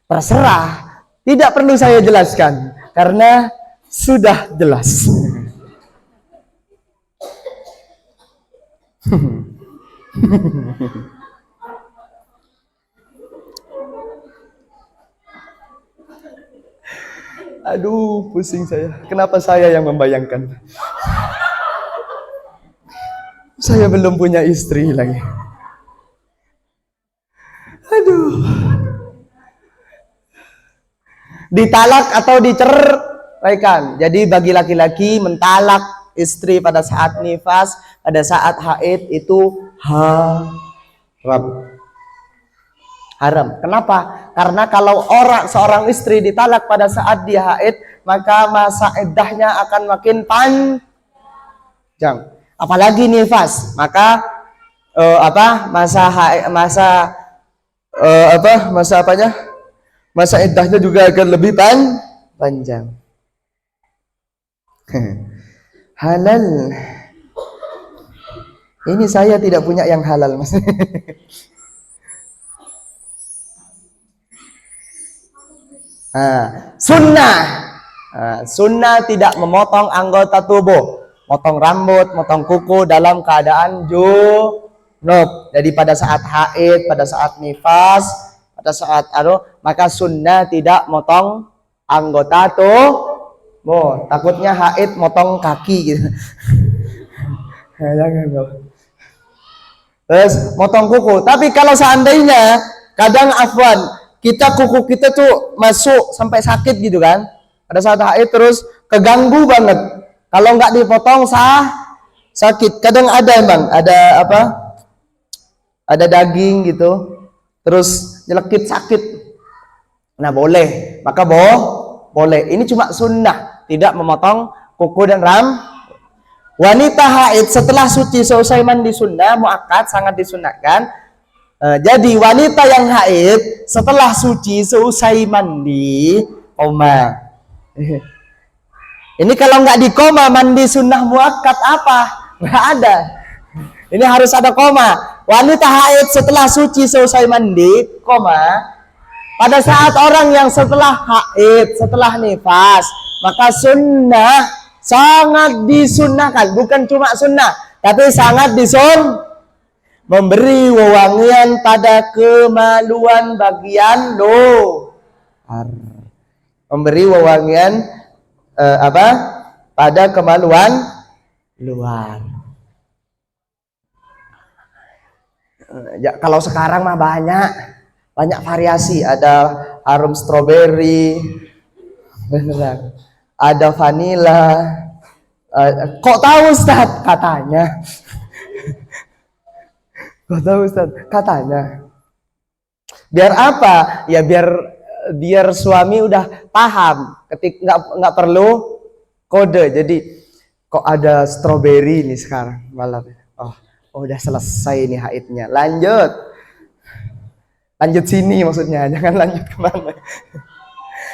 Terserah. Tidak perlu saya jelaskan karena sudah jelas. Aduh, pusing saya. Kenapa saya yang membayangkan? Saya belum punya istri lagi. Aduh. Ditalak atau diceraikan. Jadi bagi laki-laki mentalak istri pada saat nifas, pada saat haid itu haram. Kenapa? Karena kalau seorang istri ditalak pada saat dia haid, maka masa iddahnya akan makin panjang. Apalagi nifas, maka masa iddahnya juga akan lebih panjang. Halal. Ini saya tidak punya yang halal, Mas. Sunnah. Sunnah tidak memotong anggota tubuh, motong rambut, motong kuku dalam keadaan junub. Jadi pada saat haid, pada saat nifas, pada saat maka sunnah tidak motong anggota tubuh. Takutnya haid motong kaki gitu. Jangan dong. Terus motong kuku. Tapi kalau seandainya kadang afwan, kuku kita tuh masuk sampai sakit gitu kan. Pada saat haid terus keganggu banget. Kalau nggak dipotong sakit. Kadang ada emang, ada apa? Ada daging gitu. Terus nyelekit sakit. Nah, boleh. Maka boleh. Ini cuma sunnah, tidak memotong kuku dan wanita haid setelah suci selesai mandi sunnah muakkad, sangat disunahkan. Jadi wanita yang haid setelah suci selesai mandi koma. Ini kalau nggak di koma mandi sunnah muakkad apa? Nggak ada. Ini harus ada koma. Wanita haid setelah suci selesai mandi koma. Pada saat orang yang setelah haid, setelah nifas, maka sunnah sangat disunahkan, bukan cuma sunnah, tapi sangat memberi wewangian pada kemaluan bagian luar. Memberi wewangian pada kemaluan luar. Ya, kalau sekarang mah banyak variasi, ada harum stroberi, beneran. Ada vanila. Kok tahu Ustaz? Katanya. Kok tahu Ustaz? Katanya. Biar apa? Ya biar suami udah paham. Nggak perlu kode. Jadi kok ada stroberi nih sekarang malam. Oh, udah selesai nih haidnya. Lanjut sini maksudnya. Jangan lanjut kemana.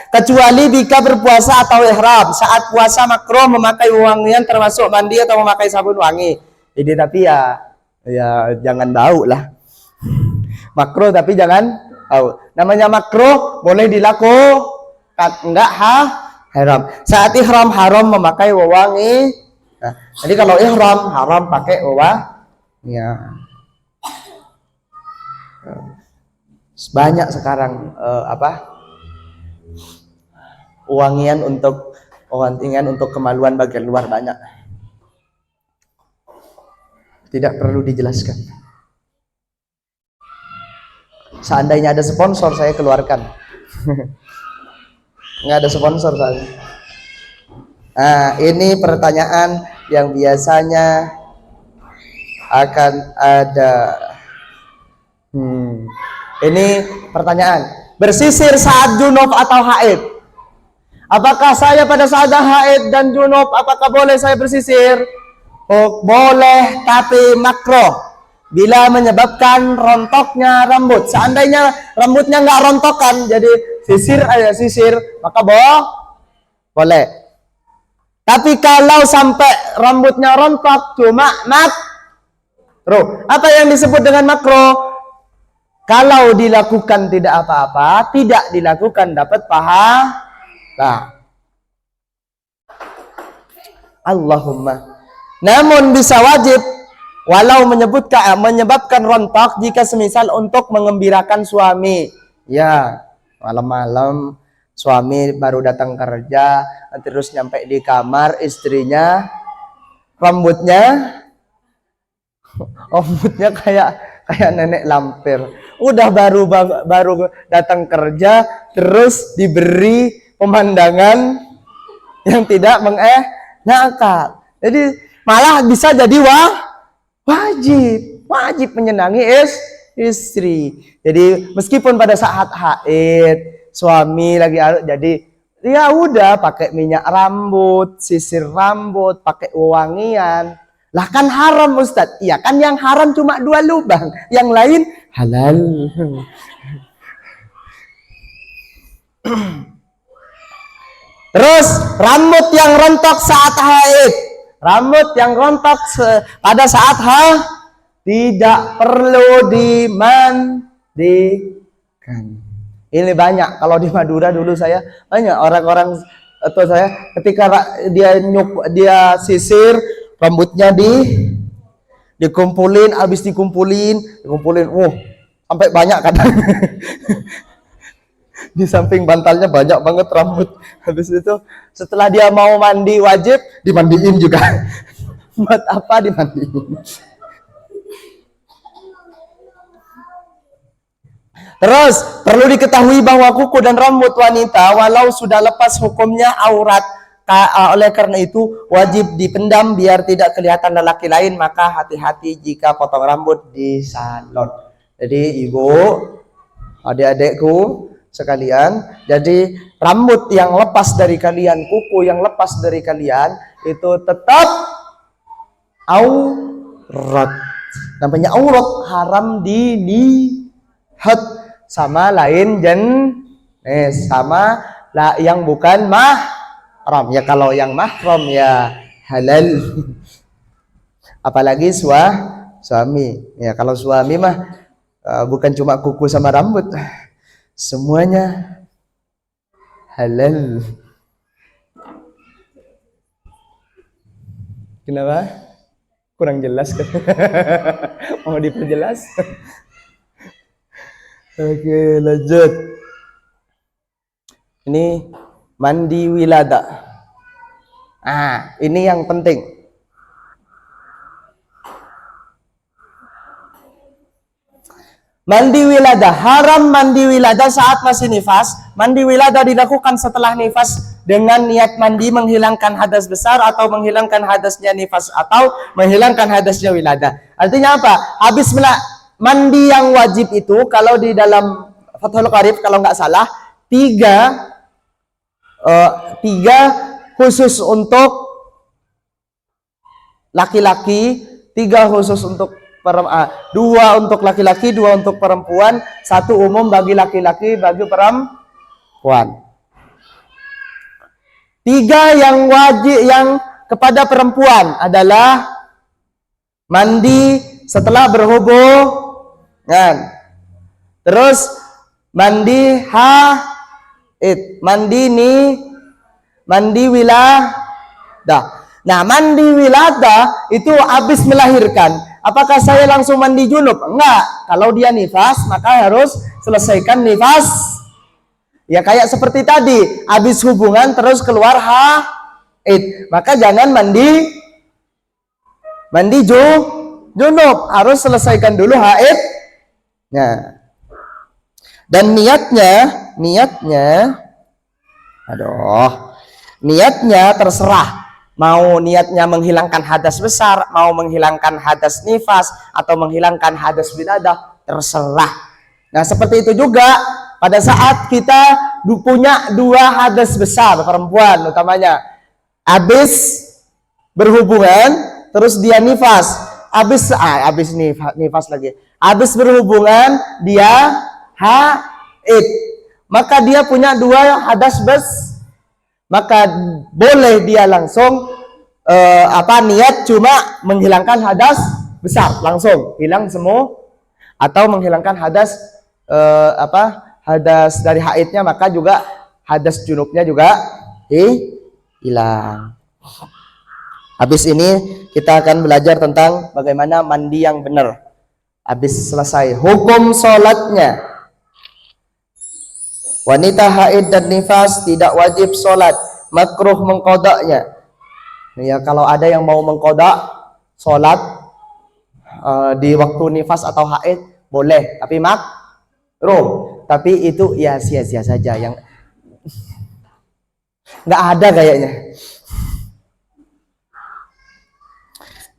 Kecuali jika berpuasa atau ihram. Saat puasa makruh memakai wangian termasuk mandi atau memakai sabun wangi. Jadi tapi ya jangan bau lah. Makruh tapi jangan bau. Namanya makruh boleh dilakukan, enggak haram. Saat ihram haram memakai wewangi. Nah, jadi kalau ihram haram pakai wewangi. Banyak sekarang wangian untuk kemaluan bagian luar banyak. Tidak perlu dijelaskan. Seandainya ada sponsor saya keluarkan. Nggak ada sponsor saya. Nah, ini pertanyaan yang biasanya akan ada. Ini pertanyaan. Bersisir saat junub atau haid? Apakah saya pada saat haid dan junub, apakah boleh saya bersisir? Oh, boleh, tapi makruh bila menyebabkan rontoknya rambut. Seandainya rambutnya nggak rontokan, jadi sisir, maka boleh. Tapi kalau sampai rambutnya rontok, cuma makruh. Apa yang disebut dengan makruh? Kalau dilakukan tidak apa-apa, tidak dilakukan dapat pahala. Allahumma. Namun bisa wajib walau menyebabkan rontok jika semisal untuk mengembirakan suami. Ya, malam-malam suami baru datang kerja, terus nyampe di kamar istrinya rambutnya kayak nenek lampir. Udah baru datang kerja terus diberi pemandangan yang tidak mengenakan. Jadi malah bisa jadi wajib menyenangi istri. Jadi meskipun pada saat haid suami lagi jadi ya udah pakai minyak rambut, sisir rambut, pakai wewangian. Lah kan haram Ustadz. Iya kan yang haram cuma 2 lubang, yang lain halal. Terus rambut yang rontok saat haid. Rambut yang rontok pada saat haid tidak perlu dimandikan. Ini banyak kalau di Madura dulu saya banyak orang-orang atau saya ketika dia sisir rambutnya dikumpulin, habis dikumpulin, sampai banyak kadang. Di samping bantalnya banyak banget rambut. Habis itu setelah dia mau mandi wajib dimandiin juga. Buat apa dimandiin? Terus perlu diketahui bahwa kuku dan rambut wanita walau sudah lepas hukumnya aurat. Oleh karena itu wajib dipendam biar tidak kelihatan lelaki lain. Maka hati-hati jika potong rambut di salon. Jadi ibu, adik-adikku sekalian, jadi rambut yang lepas dari kalian, kuku yang lepas dari kalian itu tetap aurat. Namanya aurat, haram dilihat sama lain sama yang bukan mahram. Ya kalau yang mahram ya halal. Apalagi suami. Ya kalau suami mah bukan cuma kuku sama rambut, semuanya halal. Kenapa? Kurang jelas kan? Mau diperjelas? Oke, lanjut. Ini mandi wilada. Ini yang penting. Mandi wilada, haram mandi wilada saat masih nifas. Mandi wilada dilakukan setelah nifas dengan niat mandi menghilangkan hadas besar atau menghilangkan hadasnya nifas atau menghilangkan hadasnya wilada. Artinya apa? Habis mandi yang wajib itu kalau di dalam Fathul Qarib kalau nggak salah tiga khusus untuk laki-laki, 3 khusus untuk dua untuk laki-laki, 2 untuk perempuan, 1 umum bagi laki-laki, bagi perempuan. 3 yang wajib yang kepada perempuan adalah mandi setelah berhubungan, terus mandi haid, mandi wilada. Nah, mandi wilada itu habis melahirkan. Apakah saya langsung mandi junub? Enggak. Kalau dia nifas, maka harus selesaikan nifas. Ya kayak seperti tadi, habis hubungan terus keluar haid. Maka jangan mandi junub, harus selesaikan dulu haid. Nah. Dan niatnya terserah. Mau niatnya menghilangkan hadas besar, mau menghilangkan hadas nifas, atau menghilangkan hadas wilada, terserah. Nah, seperti itu juga pada saat kita punya 2 hadas besar perempuan utamanya. Habis berhubungan, terus dia nifas. Habis nifas lagi. Habis berhubungan, dia haid. Maka dia punya 2 hadas besar. Maka boleh dia langsung niat cuma menghilangkan hadas besar, langsung hilang semua, atau menghilangkan hadas hadas dari haidnya, maka juga hadas junubnya juga hilang. Habis ini kita akan belajar tentang bagaimana mandi yang benar. Habis selesai hukum sholatnya. Wanita haid dan nifas tidak wajib sholat, makruh mengkodaknya. Ya, kalau ada yang mau mengkodak sholat di waktu nifas atau haid boleh, tapi makruh. Tapi itu ya sia-sia saja, yang nggak ada kayaknya.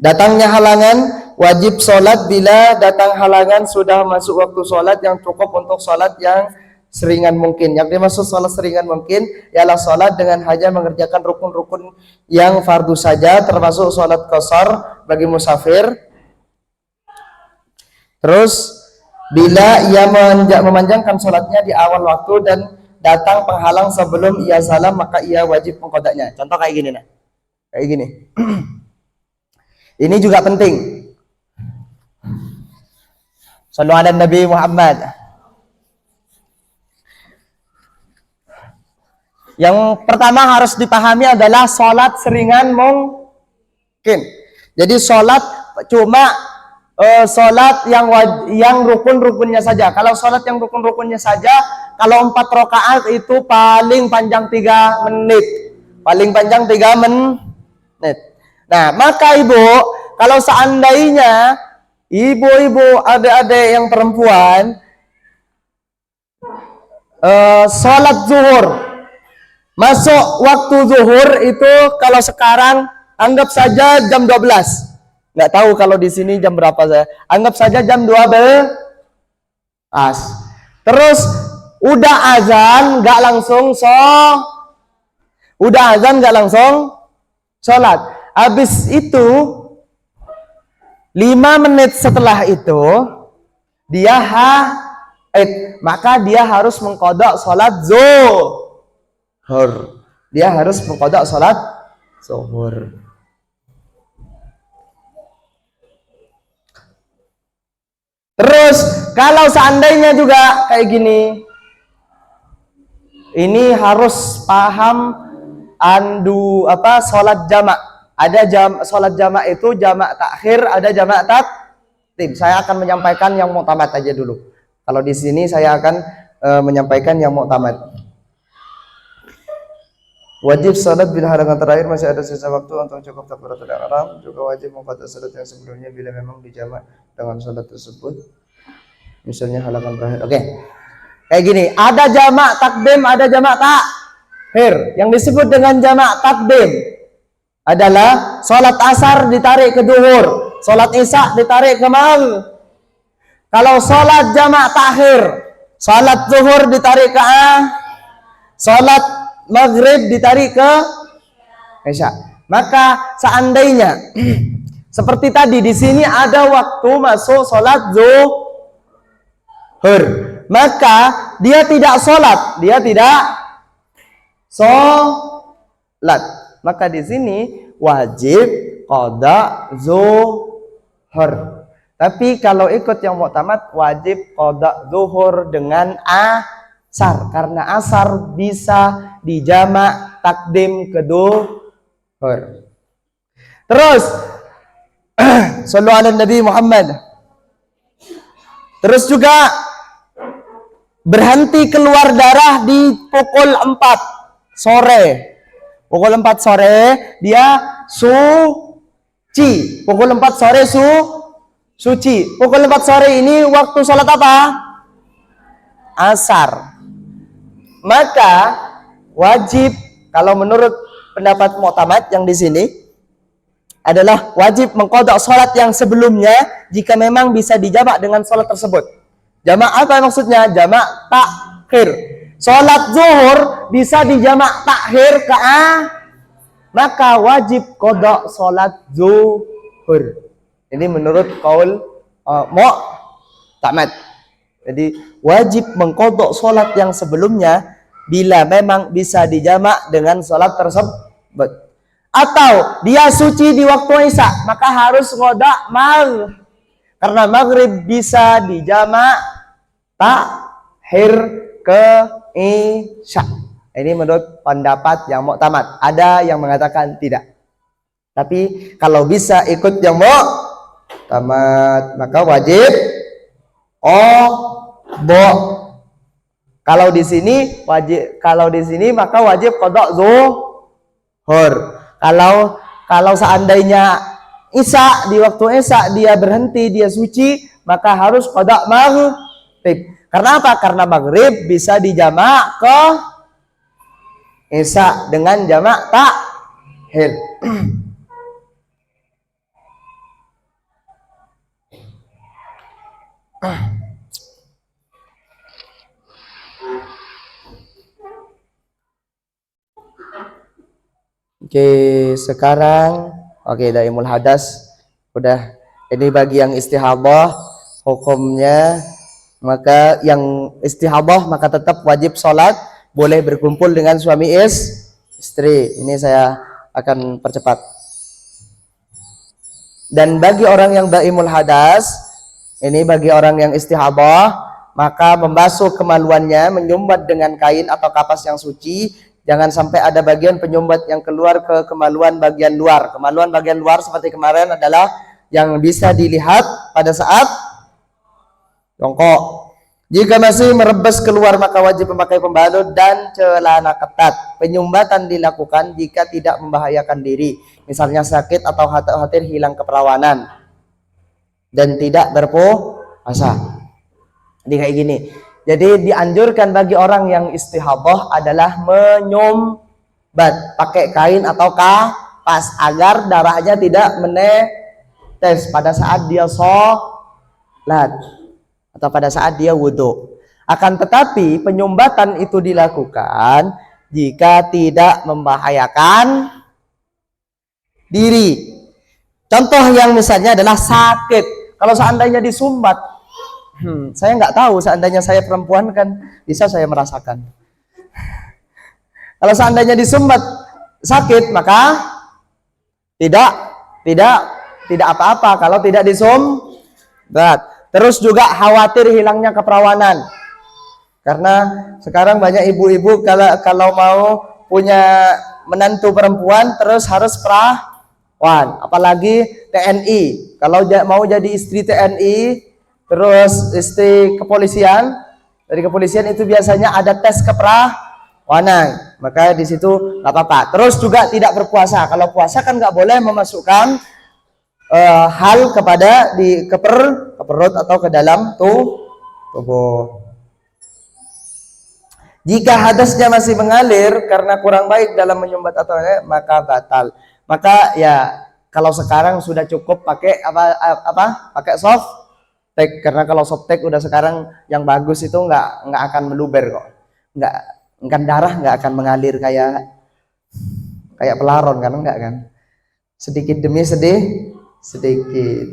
Datangnya halangan, wajib sholat bila datang halangan sudah masuk waktu sholat yang cukup untuk sholat yang seringan mungkin. Yang dimaksud sholat seringan mungkin ialah sholat dengan hanya mengerjakan rukun-rukun yang fardu saja, termasuk sholat qashar bagi musafir. Terus bila ia memanjangkan sholatnya di awal waktu dan datang penghalang sebelum ia salam, maka ia wajib mengqadanya. Contoh kayak gini nah. Kayak gini. Ini juga penting. Shallu ala Nabi Muhammad. Yang pertama harus dipahami adalah sholat seringan mungkin. Jadi sholat cuma sholat yang rukun-rukunnya saja. Kalau sholat yang rukun-rukunnya saja, kalau 4 rakaat itu paling panjang 3 menit. Paling panjang 3 menit. Nah, maka ibu, kalau seandainya ibu-ibu, adik-adik yang perempuan sholat zuhur, masuk waktu zuhur itu kalau sekarang anggap saja jam 12. Nggak tahu kalau di sini jam berapa saya. Anggap saja jam 12. Terus udah azan nggak langsung sholat. Habis itu 5 menit setelah itu dia maka dia harus mengqadha sholat zuhur. Dia harus mengqadha sholat zuhur. Terus kalau seandainya juga kayak gini, ini harus paham sholat jamak. Ada sholat jamak itu jamak takhir, ada jamak takdim. Saya akan menyampaikan yang mu'tamad aja dulu. Kalau di sini saya akan menyampaikan yang mu'tamad. Wajib salat bila halangan terakhir masih ada sisa waktu untuk cukup takbiratul ihram. Juga wajib mengqadha salat yang sebelumnya bila memang dijamak dengan salat tersebut. Misalnya halangan terakhir. Oke. Kayak gini, ada jamak takdim, ada jamak takhir. Yang disebut dengan jamak takdim adalah salat asar ditarik ke duhur, salat isya ditarik ke maghrib. Kalau salat jamak takhir, salat zuhur ditarik ke salat maghrib ditarik ke isya. Maka seandainya seperti tadi di sini ada waktu masuk salat zuhur, maka dia tidak sholat, maka di sini wajib qadha zuhur. Tapi kalau ikut yang mu'tamad wajib qadha zuhur dengan asar, karena asar bisa dijamak takdim ke duhur. Terus sallu ala Nabi Muhammad. Terus juga berhenti keluar darah di pukul 4 sore. Pukul 4 sore dia suci. Pukul 4 sore suci. Pukul 4 sore ini waktu sholat apa? Asar. Maka wajib, kalau menurut pendapat mu'tamad yang di sini adalah wajib mengqadha sholat yang sebelumnya jika memang bisa dijamak dengan sholat tersebut. Jamak apa maksudnya? Jamak takhir. Sholat zuhur bisa dijamak takhir ke maka wajib qadha sholat zuhur. Ini menurut qaul mu'tamad. Jadi wajib mengqadha sholat yang sebelumnya bila memang bisa dijamak dengan sholat tersebut. Atau dia suci di waktu isya, maka harus qadha maghrib. Karena maghrib bisa dijamak takhir ke isya. Ini menurut pendapat yang mu'tamad. Ada yang mengatakan tidak. Tapi kalau bisa ikut yang mu'tamad, maka wajib Kalau di sini maka wajib qadha zuhur. Kalau seandainya isya, di waktu isya dia berhenti, dia suci, maka harus qadha maghrib. Karena apa? Karena maghrib bisa dijamak ke isya dengan jamak takhir. Oke, sekarang daimul hadas udah. Ini bagi yang istihadah hukumnya, maka yang istihadah maka tetap wajib sholat. boleh berkumpul dengan suami istri. Ini saya akan percepat. Dan bagi orang yang daimul hadas, ini bagi orang yang istihabah, maka membasuh kemaluannya, menyumbat dengan kain atau kapas yang suci. Jangan sampai ada bagian penyumbat yang keluar ke kemaluan bagian luar. Kemaluan bagian luar seperti kemarin adalah yang bisa dilihat pada saat jongkok. Jika masih merebes keluar maka wajib memakai pembalut dan celana ketat. Penyumbatan dilakukan jika tidak membahayakan diri, misalnya sakit atau khawatir hilang keperawanan dan tidak berpuasa. Jadi kayak gini. Jadi dianjurkan bagi orang yang istihabah adalah menyumbat pakai kain atau kapas agar darahnya tidak menetes pada saat dia sholat atau pada saat dia wudhu. Akan tetapi penyumbatan itu dilakukan jika tidak membahayakan diri. Contoh yang misalnya adalah sakit. Kalau seandainya disumbat, saya nggak tahu, seandainya saya perempuan kan bisa saya merasakan. Kalau seandainya disumbat sakit, maka tidak apa-apa kalau tidak disumbat. Terus juga khawatir hilangnya keperawanan. Karena sekarang banyak ibu-ibu kalau mau punya menantu perempuan terus harus perawan, apalagi TNI. Kalau mau jadi istri TNI, terus istri kepolisian, dari kepolisian itu biasanya ada tes keperawanan. Maka di situ nggak apa-apa. Terus juga tidak berpuasa. Kalau puasa kan nggak boleh memasukkan hal kepada ke perut atau ke dalam tubuh. Jika hadasnya masih mengalir karena kurang baik dalam menyumbat atau maka batal. Maka ya kalau sekarang sudah cukup pakai pakai soft take, karena kalau soft take udah sekarang yang bagus itu nggak akan meluber kok. Nggak darah nggak akan mengalir kayak pelaron kan, enggak kan? Sedikit demi sedikit.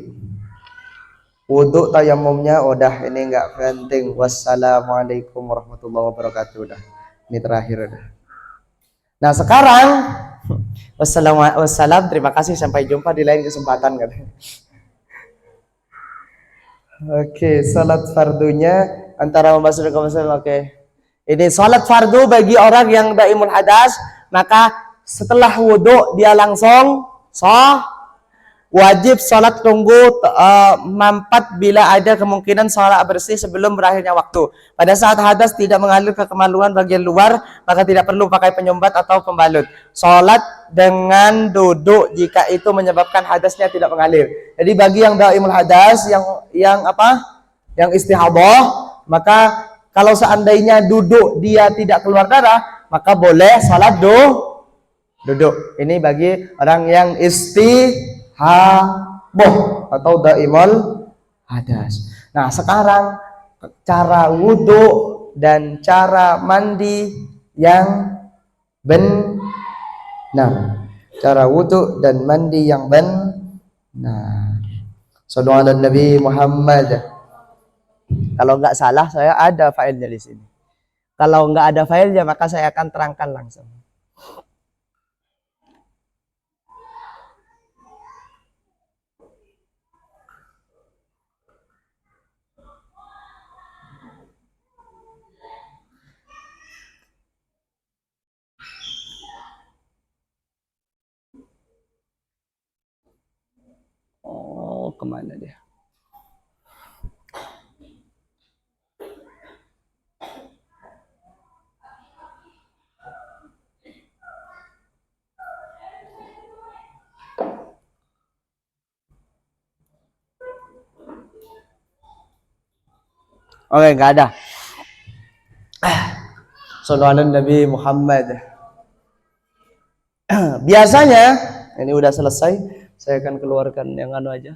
Wudhu tayamumnya udah, ini nggak penting. Wassalamualaikum warahmatullahi wabarakatuh. Udah, ini terakhir udah. Nah sekarang wassalam, terima kasih, sampai jumpa di lain kesempatan kan. Oke, salat fardunya antara membasuh dan oke. Ini salat fardu bagi orang yang daimul hadas, maka setelah wudhu dia langsung wajib sholat tunggu mampat bila ada kemungkinan sholat bersih sebelum berakhirnya waktu. Pada saat hadas tidak mengalir ke kemaluan bagian luar, maka tidak perlu pakai penyumbat atau pembalut. Sholat dengan duduk jika itu menyebabkan hadasnya tidak mengalir. Jadi bagi yang daimul hadas, yang istihabah, maka kalau seandainya duduk dia tidak keluar darah, maka boleh sholat duduk. Ini bagi orang yang istihabah atau daimul hadas. Nah sekarang cara wudhu dan cara mandi yang benar. Cara wudhu dan mandi yang benar. Sallallahu alaihi Nabi Muhammad. Kalau nggak salah saya ada filenya di sini. Kalau nggak ada filenya maka saya akan terangkan langsung. Oh, kemana dia? Oke, nggak ada. Sallallahu Nabi Muhammad. Biasanya ini udah selesai, saya akan keluarkan yang anu aja.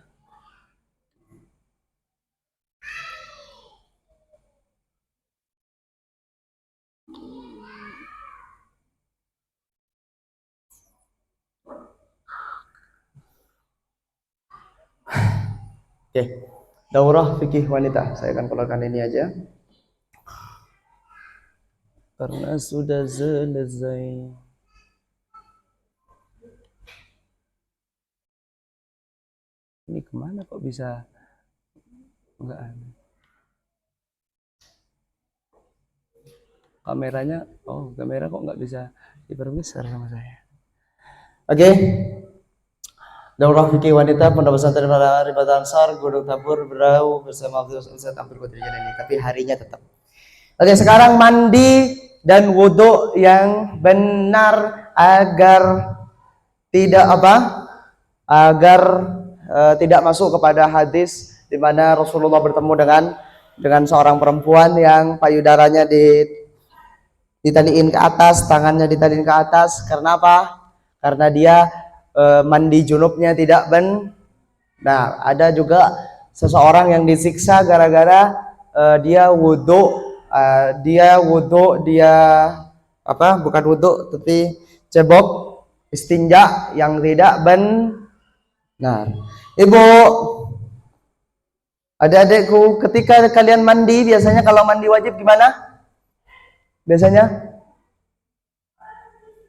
Oke, daurah fikih wanita, saya akan keluarkan ini aja. karena sudah selesai. Ini kemana kok bisa enggak ada? Kameranya, oh kamera kok nggak bisa diperbesar sama saya. Oke. Daurah fikih wanita Pondok Pesantren Ribat Ansar Gunung Tabur Berau bersama Ustaz Abdul Qadir Jalani, tapi harinya tetap. Oke, sekarang mandi dan wudhu yang benar agar tidak apa? Agar tidak masuk kepada hadis di mana Rasulullah bertemu dengan seorang perempuan yang payudaranya ditaliin ke atas, tangannya ditaliin ke atas. Karena apa? Karena dia mandi junubnya tidak benar. Ada juga seseorang yang disiksa gara-gara dia bukan wudhu tapi cebok istinja yang tidak benar. Ibu, adik-adikku, ketika kalian mandi, biasanya kalau mandi wajib gimana? Biasanya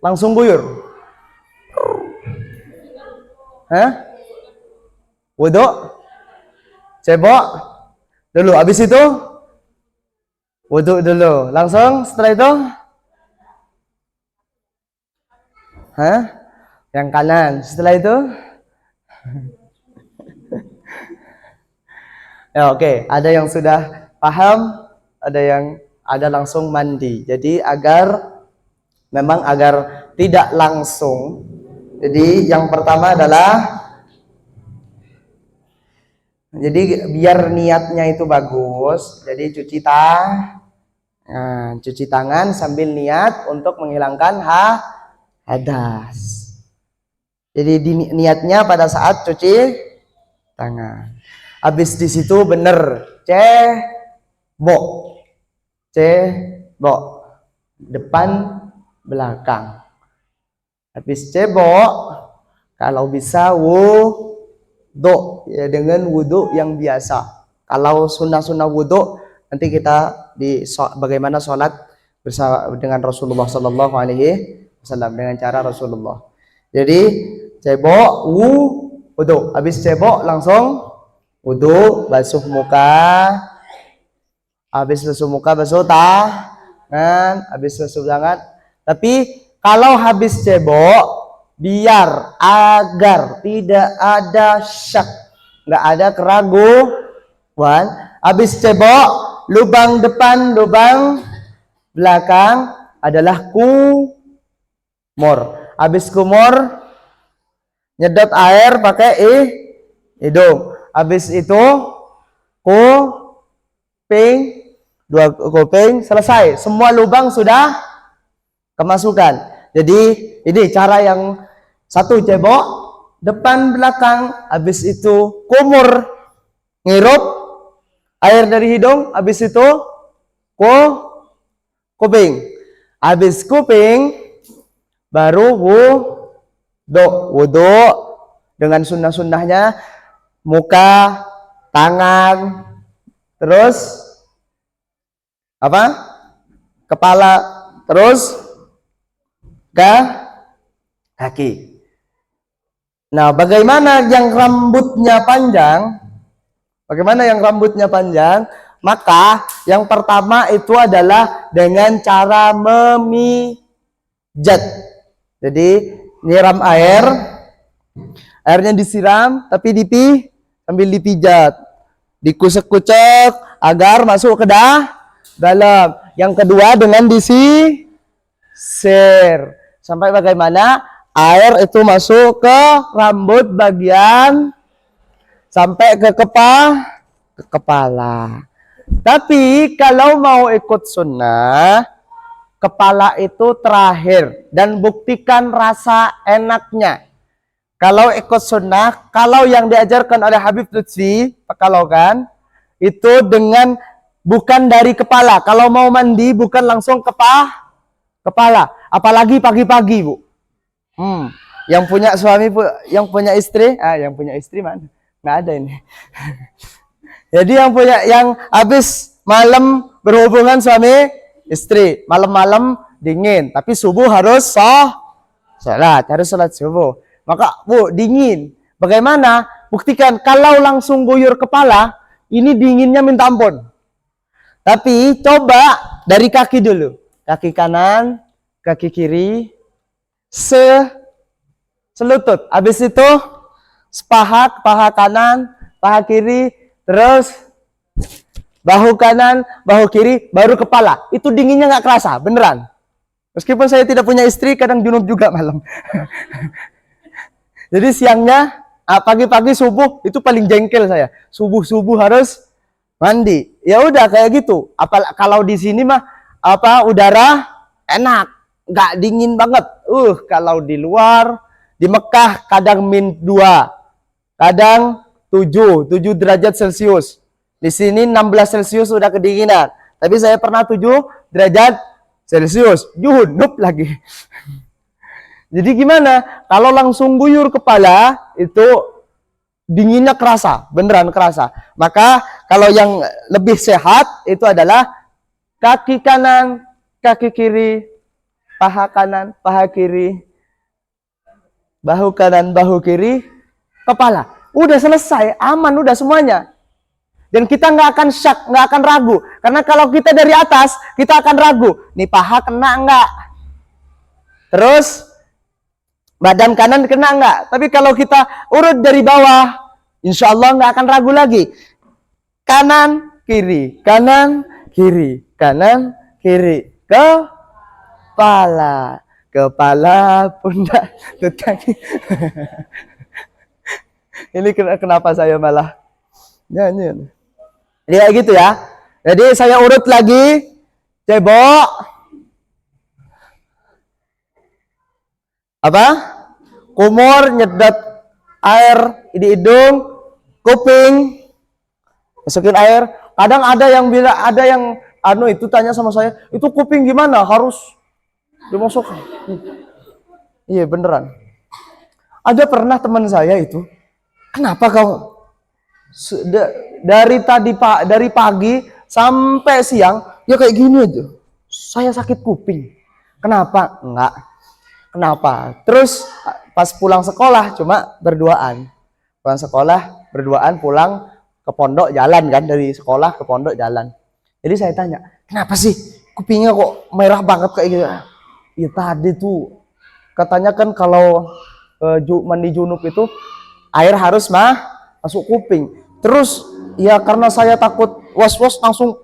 langsung guyur. Hah? Wudhu, cebok dulu, habis itu wudhu dulu, langsung setelah itu, yang kanan, setelah itu, ya oke. Ada yang sudah paham, ada langsung mandi. Jadi agar tidak langsung. Jadi yang pertama adalah, jadi biar niatnya itu bagus, jadi cuci tangan sambil niat untuk menghilangkan hadas. Jadi niatnya pada saat cuci tangan. Habis di situ bener cebok depan belakang. Habis cebok, kalau bisa wudhu ya dengan wudhu yang biasa. Kalau sunnah wudhu nanti kita bagaimana sholat bersama dengan Rasulullah Sallallahu Alaihi Wasallam dengan cara Rasulullah. Jadi cebok wudhu, habis cebok langsung wudhu, basuh muka, habis basuh muka basuh tangan, habis basuh tangan. Tapi kalau habis cebok, biar agar tidak ada syak, nggak ada keraguan, habis cebok, lubang depan, lubang belakang adalah kumur. Habis kumur, nyedot air pakai hidung. Habis itu dua kuping, selesai. Semua lubang sudah kemasukan. Jadi ini cara yang satu, cebok depan belakang, habis itu kumur, ngirup air dari hidung, habis itu kuping. Habis kuping baru wudhu dengan sunnah-sunnahnya, muka, tangan, terus kepala, terus kaki. Nah, bagaimana yang rambutnya panjang? Maka yang pertama itu adalah dengan cara memijat. Jadi nyiram airnya disiram tapi sambil dipijat, dikusek-kusek agar masuk ke dalam. Yang kedua dengan disisir sampai bagaimana air itu masuk ke rambut bagian sampai ke kepala. Tapi kalau mau ikut sunnah, kepala itu terakhir dan buktikan rasa enaknya. Kalau ikut sunnah, kalau yang diajarkan oleh Habib Lutfi Pekalongan itu dengan bukan dari kepala. Kalau mau mandi bukan langsung kepala, apalagi pagi-pagi, Bu. Yang punya suami, yang punya istri, yang punya istri mana? Nggak ada ini. Jadi yang habis malam berhubungan suami istri, malam-malam dingin, tapi subuh harus sholat subuh. Maka Bu, dingin. Bagaimana? Buktikan kalau langsung guyur kepala, ini dinginnya minta ampun. Tapi coba dari kaki dulu. Kaki kanan, kaki kiri, selutut. Habis itu paha kanan, paha kiri, terus bahu kanan, bahu kiri, baru kepala. Itu dinginnya nggak kerasa, beneran. Meskipun saya tidak punya istri, kadang junub juga malam. Jadi siangnya, pagi-pagi subuh itu paling jengkel saya. Subuh harus mandi. Ya udah kayak gitu. Kalau di sini mah udara enak, nggak dingin banget. Kalau di luar di Mekah kadang -2, kadang 7 derajat Celcius. Di sini 16 Celcius udah kedinginan. Tapi saya pernah 7 derajat Celcius, junub lagi. Jadi gimana? Kalau langsung guyur kepala, itu dinginnya kerasa, beneran kerasa. Maka kalau yang lebih sehat itu adalah kaki kanan, kaki kiri, paha kanan, paha kiri, bahu kanan, bahu kiri, kepala. Udah selesai, aman udah semuanya. Dan kita nggak akan syak, nggak akan ragu. Karena kalau kita dari atas, kita akan ragu. Nih paha kena nggak? Terus badan kanan kena nggak? Tapi kalau kita urut dari bawah, insya Allah nggak akan ragu lagi. Kanan, kiri, kanan, kiri, kanan, kiri. Kepala, pundak, kaki. Ini kenapa saya malah nyanyi? Jadi kayak gitu ya. Jadi saya urut lagi. Cebok. Kumur, nyedot air di hidung, kuping, masukin air. Kadang ada yang bilang, ada yang itu tanya sama saya, itu kuping gimana? Harus dimasukkan. Iya beneran. Ada pernah teman saya itu, kenapa kau dari pagi sampai siang ya kayak gini aja? Saya sakit kuping. Kenapa? Enggak. Kenapa? Terus pas pulang sekolah cuma berduaan. Pulang sekolah berduaan, pulang ke pondok jalan kan, dari sekolah ke pondok jalan. Jadi saya tanya, kenapa sih kupingnya kok merah banget kayak gitu? Ya tadi tuh katanya kan kalau mandi junub itu air harus masuk kuping. Terus ya karena saya takut was-was langsung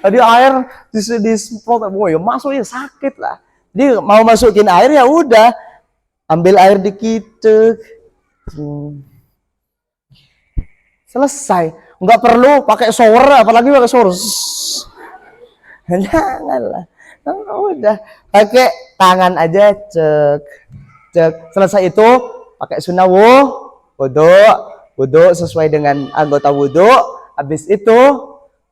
tadi air disemprot, ya masuk ya sakit lah. Jadi mau masukin air ya udah ambil air dikit, selesai. Nggak perlu pakai shower, apalagi pakai shower. Janganlah. Udah pakai tangan aja, cek. Selesai itu pakai sunnah wudhu sesuai dengan anggota wudhu. Habis itu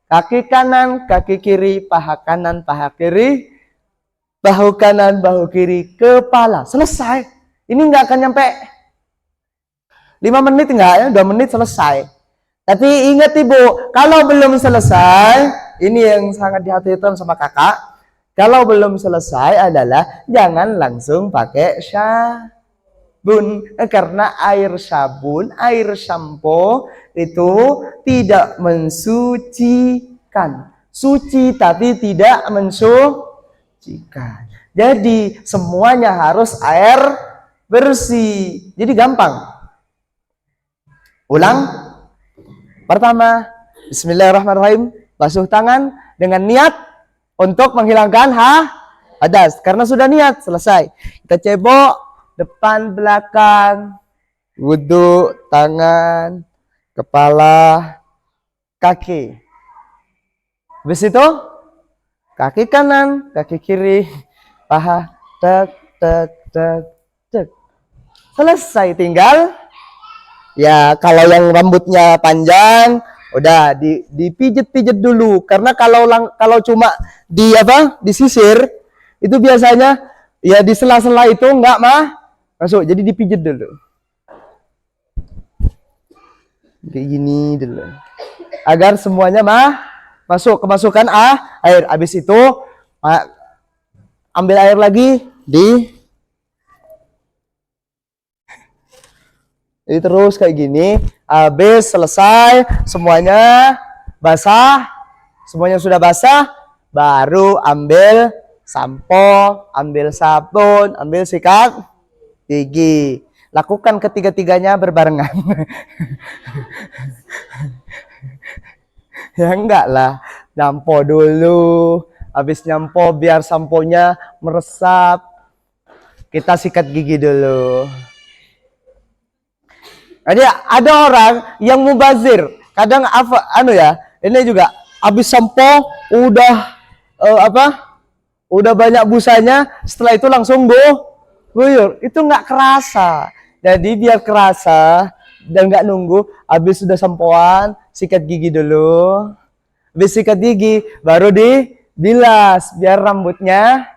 kaki kanan, kaki kiri, paha kanan, paha kiri, bahu kanan, bahu kiri, kepala. Selesai. Ini nggak akan nyampe 5 menit, enggak ya, 2 menit selesai. Tapi ingat Ibu, kalau belum selesai, ini yang sangat dihati-hatikan sama kakak. Kalau belum selesai adalah jangan langsung pakai sabun. Karena air sabun, air sampo itu tidak mensucikan. Suci tapi tidak mensucikan. Jadi semuanya harus air bersih. Jadi gampang. Ulang. Pertama, bismillahirrahmanirrahim, basuh tangan dengan niat untuk menghilangkan hadas. Karena sudah niat, selesai. Kita cebok depan belakang, wudhu, tangan, kepala, kaki. Habis itu kaki kanan, kaki kiri, paha, tek. Selesai, tinggal ya kalau yang rambutnya panjang udah dipijit-pijit dulu, karena kalau cuma disisir itu biasanya ya di sela-sela itu enggak masuk, jadi dipijit dulu kayak gini dulu agar semuanya kemasukan air. Habis itu ambil air lagi jadi terus kayak gini. Habis selesai semuanya basah, semuanya sudah basah, baru ambil sampo, ambil sabun, ambil sikat gigi. Lakukan ketiga-tiganya berbarengan. Ya enggak lah, nyampo dulu. Habis nyampo biar samponya meresap, kita sikat gigi dulu. Jadi ada orang yang mubazir, kadang ini juga habis sampo udah banyak busanya, setelah itu langsung guyur. Itu nggak kerasa. Jadi biar kerasa dan nggak nunggu, habis sudah sampoan, sikat gigi dulu. Habis sikat gigi, baru dibilas biar rambutnya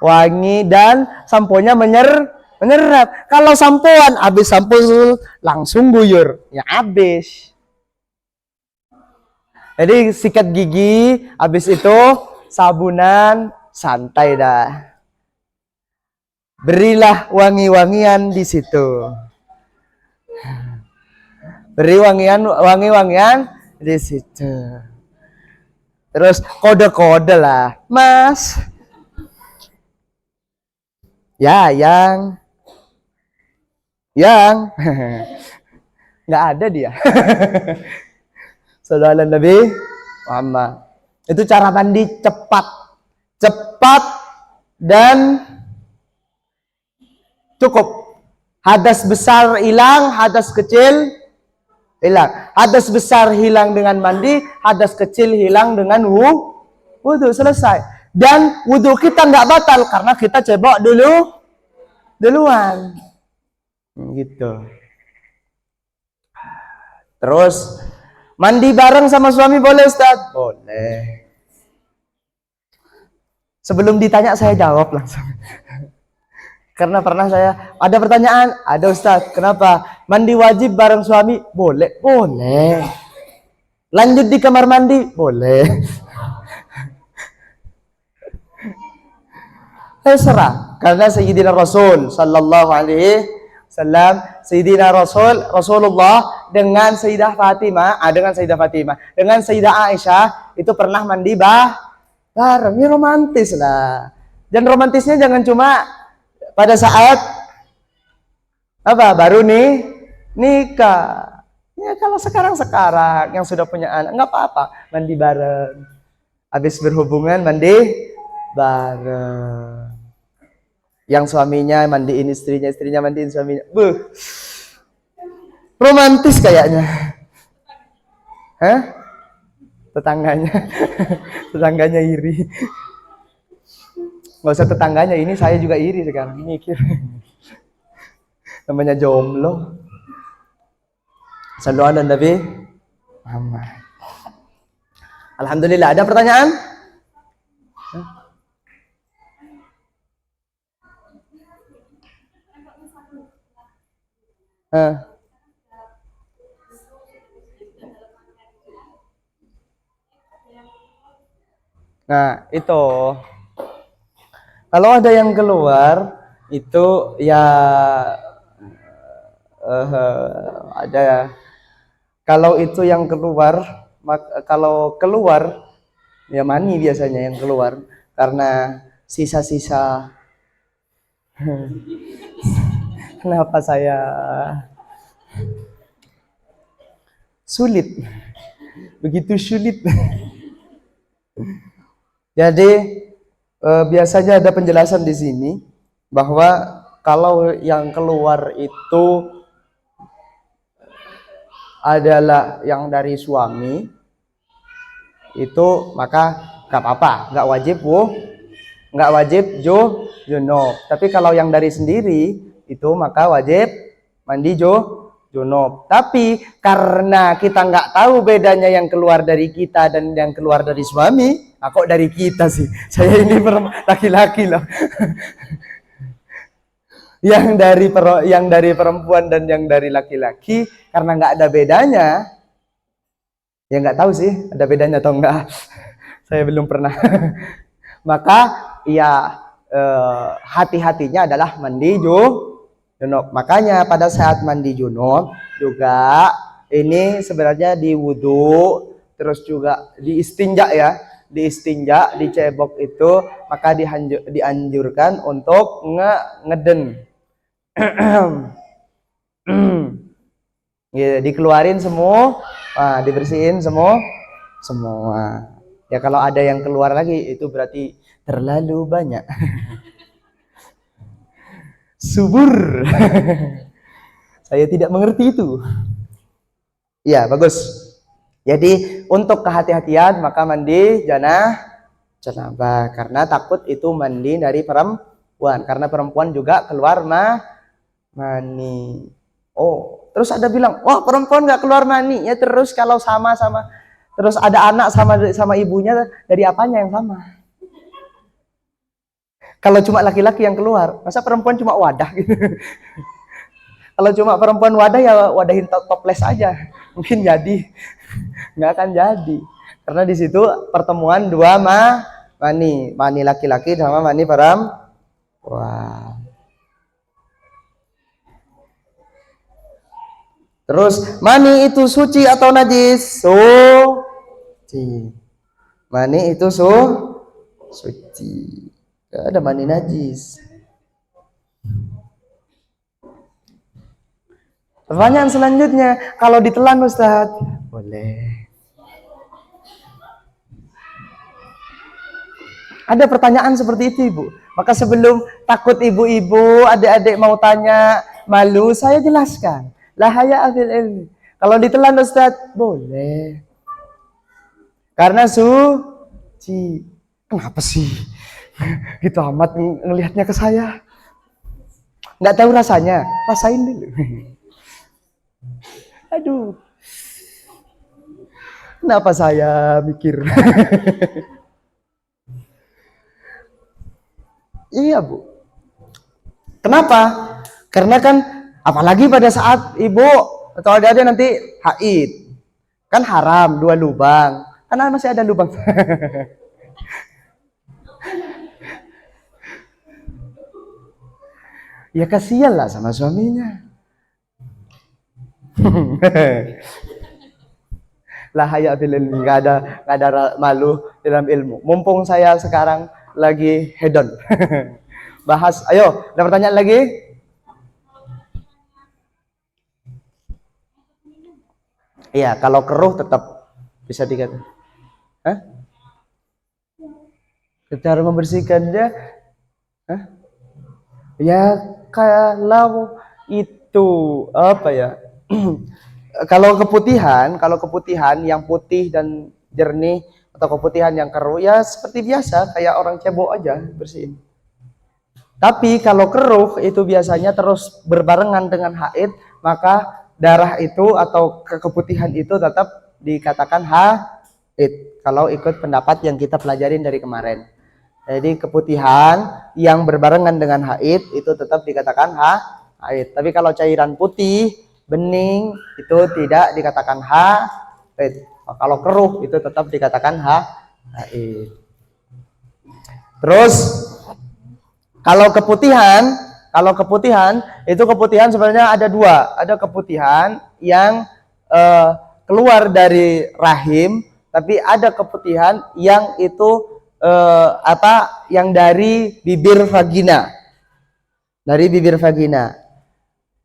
wangi dan samponya menyerap. Kalau sampoan habis sampo langsung guyur, ya habis. Jadi sikat gigi, habis itu sabunan, santai dah. Berilah wangi-wangian di situ. Beri wangi-wangian di situ. Terus kode-kode lah, Mas. Ya, yang nggak ada dia. Saudara Nabi Muhammad. Itu cara mandi cepat dan cukup. Hadas besar hilang, hadas kecil hilang. Hadas besar hilang dengan mandi, hadas kecil hilang dengan wudu. Selesai. Dan wudu kita nggak batal karena kita cebok duluan. Gitu. Terus mandi bareng sama suami boleh, Ustaz? Boleh. Sebelum ditanya saya jawab langsung. Karena pernah saya ada pertanyaan, ada Ustaz, kenapa mandi wajib bareng suami? Boleh, boleh. Lanjut di kamar mandi? Boleh. Terserah, karena Sayyidina Rasul sallallahu alaihi wasallam, Sayyidina Rasulullah dengan Sayyidah Fatimah, dengan Sayyidah Aisyah itu pernah mandi bareng. Ini romantis lah. Dan romantisnya jangan cuma pada saat baru nikah. Ya kalau sekarang yang sudah punya anak nggak apa-apa, mandi bareng. Habis berhubungan mandi bareng. Yang suaminya mandiin istrinya, istrinya mandiin suaminya. Romantis kayaknya. Hah? Tetangganya iri. Nggak usah tetangganya, ini saya juga iri sekarang mikir. Namanya jomblo. Sallu ala Nabi Muhammad. Alhamdulillah, ada pertanyaan? Nah, itu kalau ada yang keluar itu ya ada. Kalau itu yang keluar, kalau keluar ya mani biasanya yang keluar karena sisa-sisa. Kenapa saya sulit? Begitu sulit. Jadi biasanya ada penjelasan di sini bahwa kalau yang keluar itu adalah yang dari suami itu maka nggak apa-apa, nggak wajib junub. Tapi kalau yang dari sendiri itu maka wajib mandi junub. Tapi karena kita nggak tahu bedanya yang keluar dari kita dan yang keluar dari suami, kok dari kita sih? Saya ini laki-laki loh. yang dari perempuan dan yang dari laki-laki, karena nggak ada bedanya, Ya nggak tahu sih ada bedanya atau enggak. Saya belum pernah. Maka ya hati-hatinya adalah mandi junub. Makanya pada saat mandi junub juga ini sebenarnya di wudhu, terus juga di istinja ya, di istinja, di cebok itu maka dianjurkan untuk ngeden. Ya, dikeluarin semua, dibersihin semua. Ya kalau ada yang keluar lagi itu berarti terlalu banyak. Subur. Saya tidak mengerti itu. Ya, bagus. Jadi untuk kehati-hatian maka mandi janabah karena takut itu mandi dari perempuan karena perempuan juga keluar mani. Oh, terus ada bilang, wah perempuan nggak keluar mani ya terus kalau sama-sama terus ada anak sama ibunya dari apanya yang sama? Kalau cuma laki-laki yang keluar, masa perempuan cuma wadah gitu? Kalau cuma perempuan wadah ya wadahin toples aja, mungkin jadi, nggak akan jadi. Karena di situ pertemuan dua mani laki-laki sama mani perempuan. Terus mani itu suci atau najis? Suci. Mani itu suci. Gak ada mani najis. Pertanyaan selanjutnya, kalau ditelan Ustaz, boleh. Ada pertanyaan seperti itu Ibu. Maka sebelum takut ibu-ibu, adik-adik mau tanya, malu, saya jelaskan. La haya fil ilmi. Kalau ditelan Ustaz, boleh. Karena suci. Kenapa sih? Gitu amat ngelihatnya ke saya. Nggak tahu rasanya, rasain dulu. Aduh. Kenapa saya mikir? Iya Bu. Kenapa? Karena kan apalagi pada saat ibu atau adik-adik nanti haid. Kan haram 2 lubang. Karena masih ada lubang. Ya kasihan lah sama suaminya. Lah haya fil ilmi, nggak ada malu dalam ilmu. Mumpung saya sekarang lagi hedon. Bahas, ayo, ada pertanyaan lagi? Iya, kalau keruh tetap bisa dikatakan. Hah? Cara membersihkannya? Hah? Ya kalau itu apa ya? Kalau keputihan yang putih dan jernih atau keputihan yang keruh ya seperti biasa kayak orang cebok aja bersihin. Tapi kalau keruh itu biasanya terus berbarengan dengan haid, maka darah itu atau keputihan itu tetap dikatakan haid. Kalau ikut pendapat yang kita pelajarin dari kemarin. Jadi keputihan yang berbarengan dengan haid itu tetap dikatakan haid. Tapi kalau cairan putih bening itu tidak dikatakan haid. Kalau keruh itu tetap dikatakan haid. Terus kalau keputihan itu keputihan sebenarnya ada 2. Ada keputihan yang keluar dari rahim, tapi ada keputihan yang itu yang dari bibir vagina. Dari bibir vagina.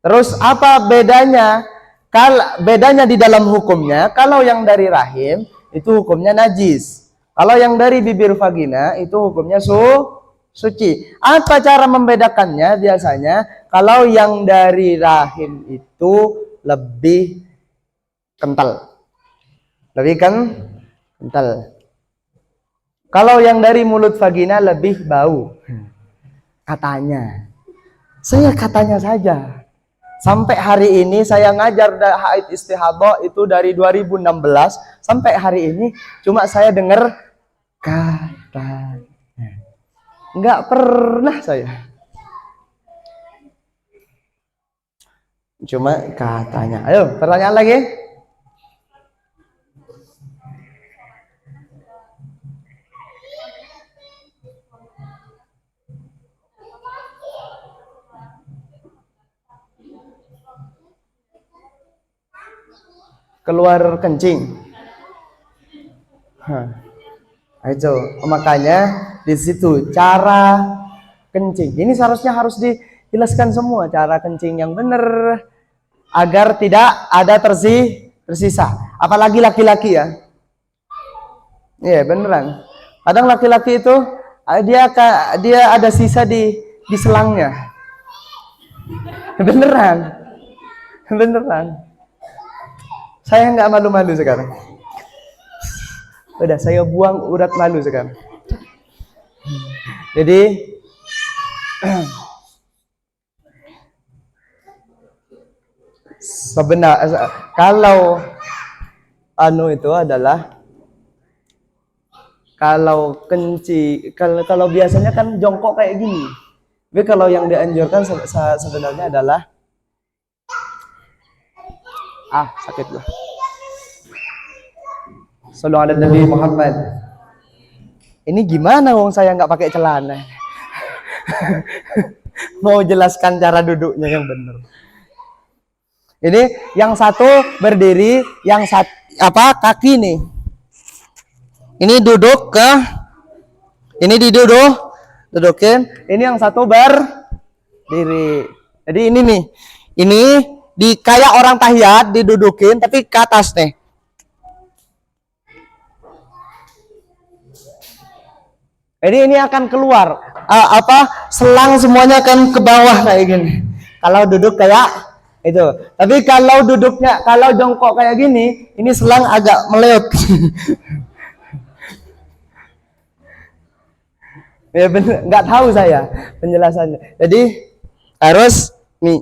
Terus apa bedanya? Kalau bedanya di dalam hukumnya, kalau yang dari rahim itu hukumnya najis. Kalau yang dari bibir vagina itu hukumnya suci. Apa cara membedakannya? Biasanya kalau yang dari rahim itu lebih kental. Lebih kental. Kalau yang dari mulut vagina lebih bau. Katanya. Saya katanya saja. Sampai hari ini saya ngajar haid istihadah itu dari 2016 sampai hari ini cuma saya dengar katanya. Enggak pernah saya. Cuma katanya. Ayo, pertanyaan lagi. keluar kencing. Hah. Itu makanya di situ cara kencing. Ini seharusnya harus dijelaskan semua cara kencing yang benar agar tidak ada tersisa. Apalagi laki-laki ya. Iya, beneran. Kadang laki-laki itu dia ada sisa di selangnya. Beneran. Beneran. Saya nggak malu-malu sekarang. Udah, saya buang urat malu sekarang. Jadi sebenarnya kalau itu adalah kalau kalau biasanya kan jongkok kayak gini. Tapi kalau yang dianjurkan sebenarnya adalah sakit lah. Sallallahu alaihi Nabi Muhammad. Ini gimana wong saya nggak pakai celana? Mau jelaskan cara duduknya yang benar. Ini yang satu berdiri, yang kaki nih. Ini dudukin. Ini yang satu berdiri. Jadi ini nih, ini kayak orang tahiyat didudukin tapi ke atas nih. Jadi ini akan keluar selang semuanya akan ke bawah kayak gini. Kalau duduk kayak itu. Tapi kalau jongkok kayak gini, ini selang agak meleot. Ya bener, nggak tahu saya penjelasannya. Jadi harus nih,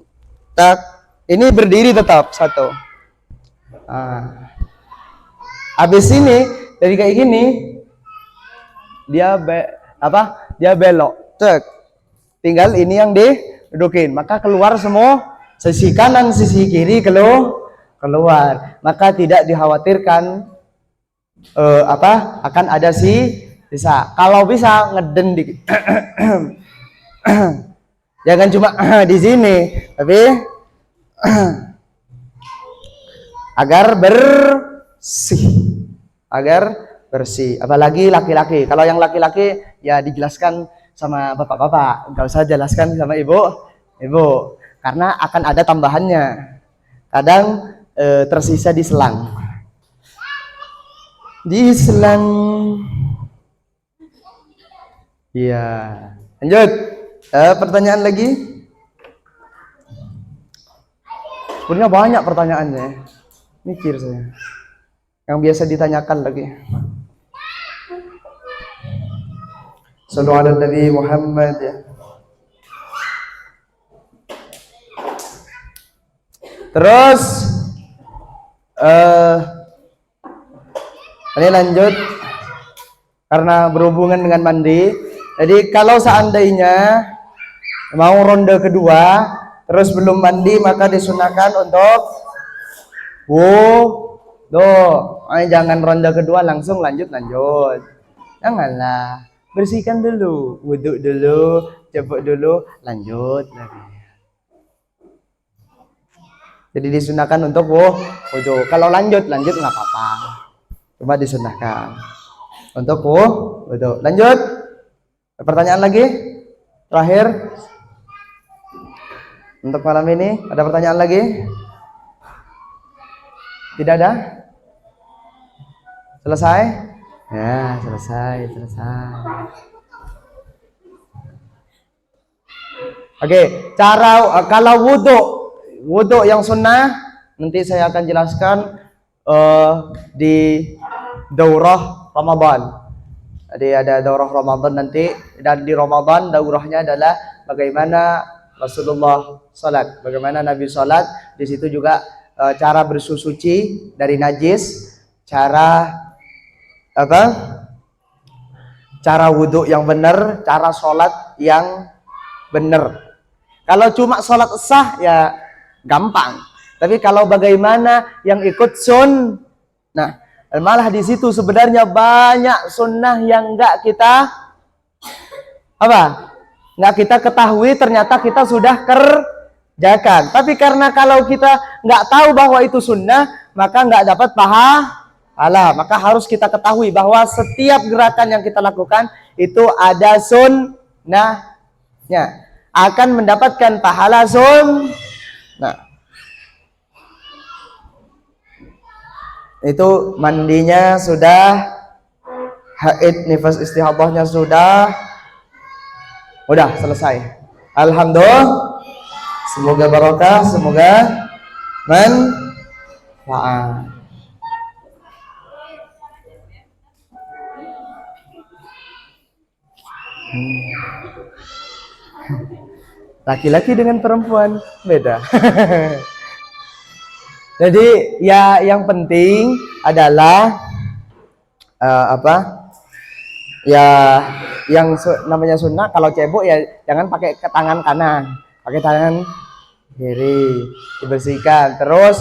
ini berdiri tetap satu. Habis ini dari kayak gini. Dia belok, tinggal ini yang didudukin, maka keluar semua sisi kanan sisi kiri keluar, maka tidak dikhawatirkan akan ada sisa. Kalau bisa ngeden dikit. Jangan cuma di sini, tapi agar bersih, apalagi laki-laki. Kalau yang laki-laki ya dijelaskan sama bapak-bapak, nggak usah jelaskan sama ibu, karena akan ada tambahannya. Kadang tersisa di selang. Iya. Lanjut. Pertanyaan lagi? Sebenarnya banyak pertanyaannya. Mikir saya. Yang biasa ditanyakan lagi. Sallallahu alaihi Nabi Muhammad ya. Terus ini lanjut karena berhubungan dengan mandi. Jadi kalau seandainya mau ronde kedua terus belum mandi, maka disunahkan untuk jangan ronde kedua langsung lanjut. Janganlah. Bersihkan dulu, wudhu dulu, jebuk dulu, lanjut lagi. Jadi disunahkan untuk wudhu. Kalau lanjut nggak apa-apa. Cuma disunahkan untuk wudhu. Lanjut. Pertanyaan lagi? Terakhir. Untuk malam ini ada pertanyaan lagi? Tidak ada? Selesai? Ya, selesai. Oke, cara kalau wudhu yang sunnah nanti saya akan jelaskan di daurah Ramadan. Jadi ada daurah Ramadan nanti, dan di Ramadan daurahnya adalah bagaimana Rasulullah salat, bagaimana Nabi salat. Di situ juga cara bersuci dari najis, cara wudhu yang benar, cara sholat yang benar. Kalau cuma sholat sah ya gampang, tapi kalau bagaimana yang ikut nah malah di situ sebenarnya banyak sunnah yang nggak kita ketahui, ternyata kita sudah kerjakan. Tapi karena kalau kita nggak tahu bahwa itu sunnah, maka nggak dapat pahala. Maka harus kita ketahui bahwa setiap gerakan yang kita lakukan itu ada sunnahnya, akan mendapatkan pahala sunnah. Itu mandinya sudah, haid nifas istihadahnya sudah, udah selesai. Alhamdulillah. Semoga barokah, semoga manfaat. Laki-laki dengan perempuan beda. Jadi ya yang penting adalah ya yang namanya sunnah. Kalau cebok ya jangan pakai ke tangan kanan, pakai tangan kiri, dibersihkan. Terus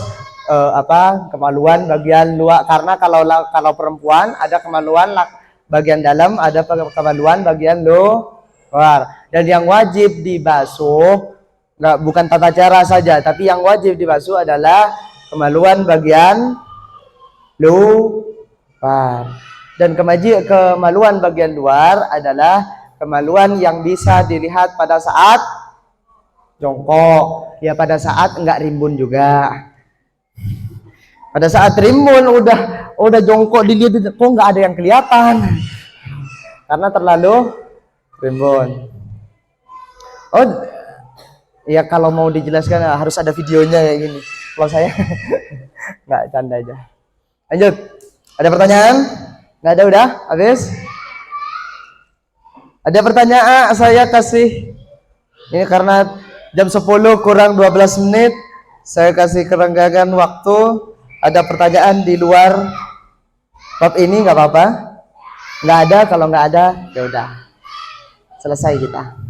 kemaluan bagian luar, karena kalau perempuan ada kemaluan bagian dalam, ada kemaluan bagian luar. Dan yang wajib dibasuh bukan tata cara saja, tapi yang wajib dibasuh adalah kemaluan bagian luar. Dan kemaluan bagian luar adalah kemaluan yang bisa dilihat pada saat jongkok, ya pada saat enggak rimbun juga. Pada saat rimbun udah jongkok, dilihat kok enggak ada yang kelihatan karena terlalu rimbun. Oh ya, kalau mau dijelaskan harus ada videonya kayak gini. Kalau saya nggak, canda aja. Lanjut. Ada pertanyaan? Nggak ada, udah habis. Ada pertanyaan, saya kasih ini karena jam 10 kurang 12 menit. Saya kasih kerenggangan waktu. Ada pertanyaan di luar bab ini nggak apa-apa. Nggak ada, kalau nggak ada ya udah. Selesai kita.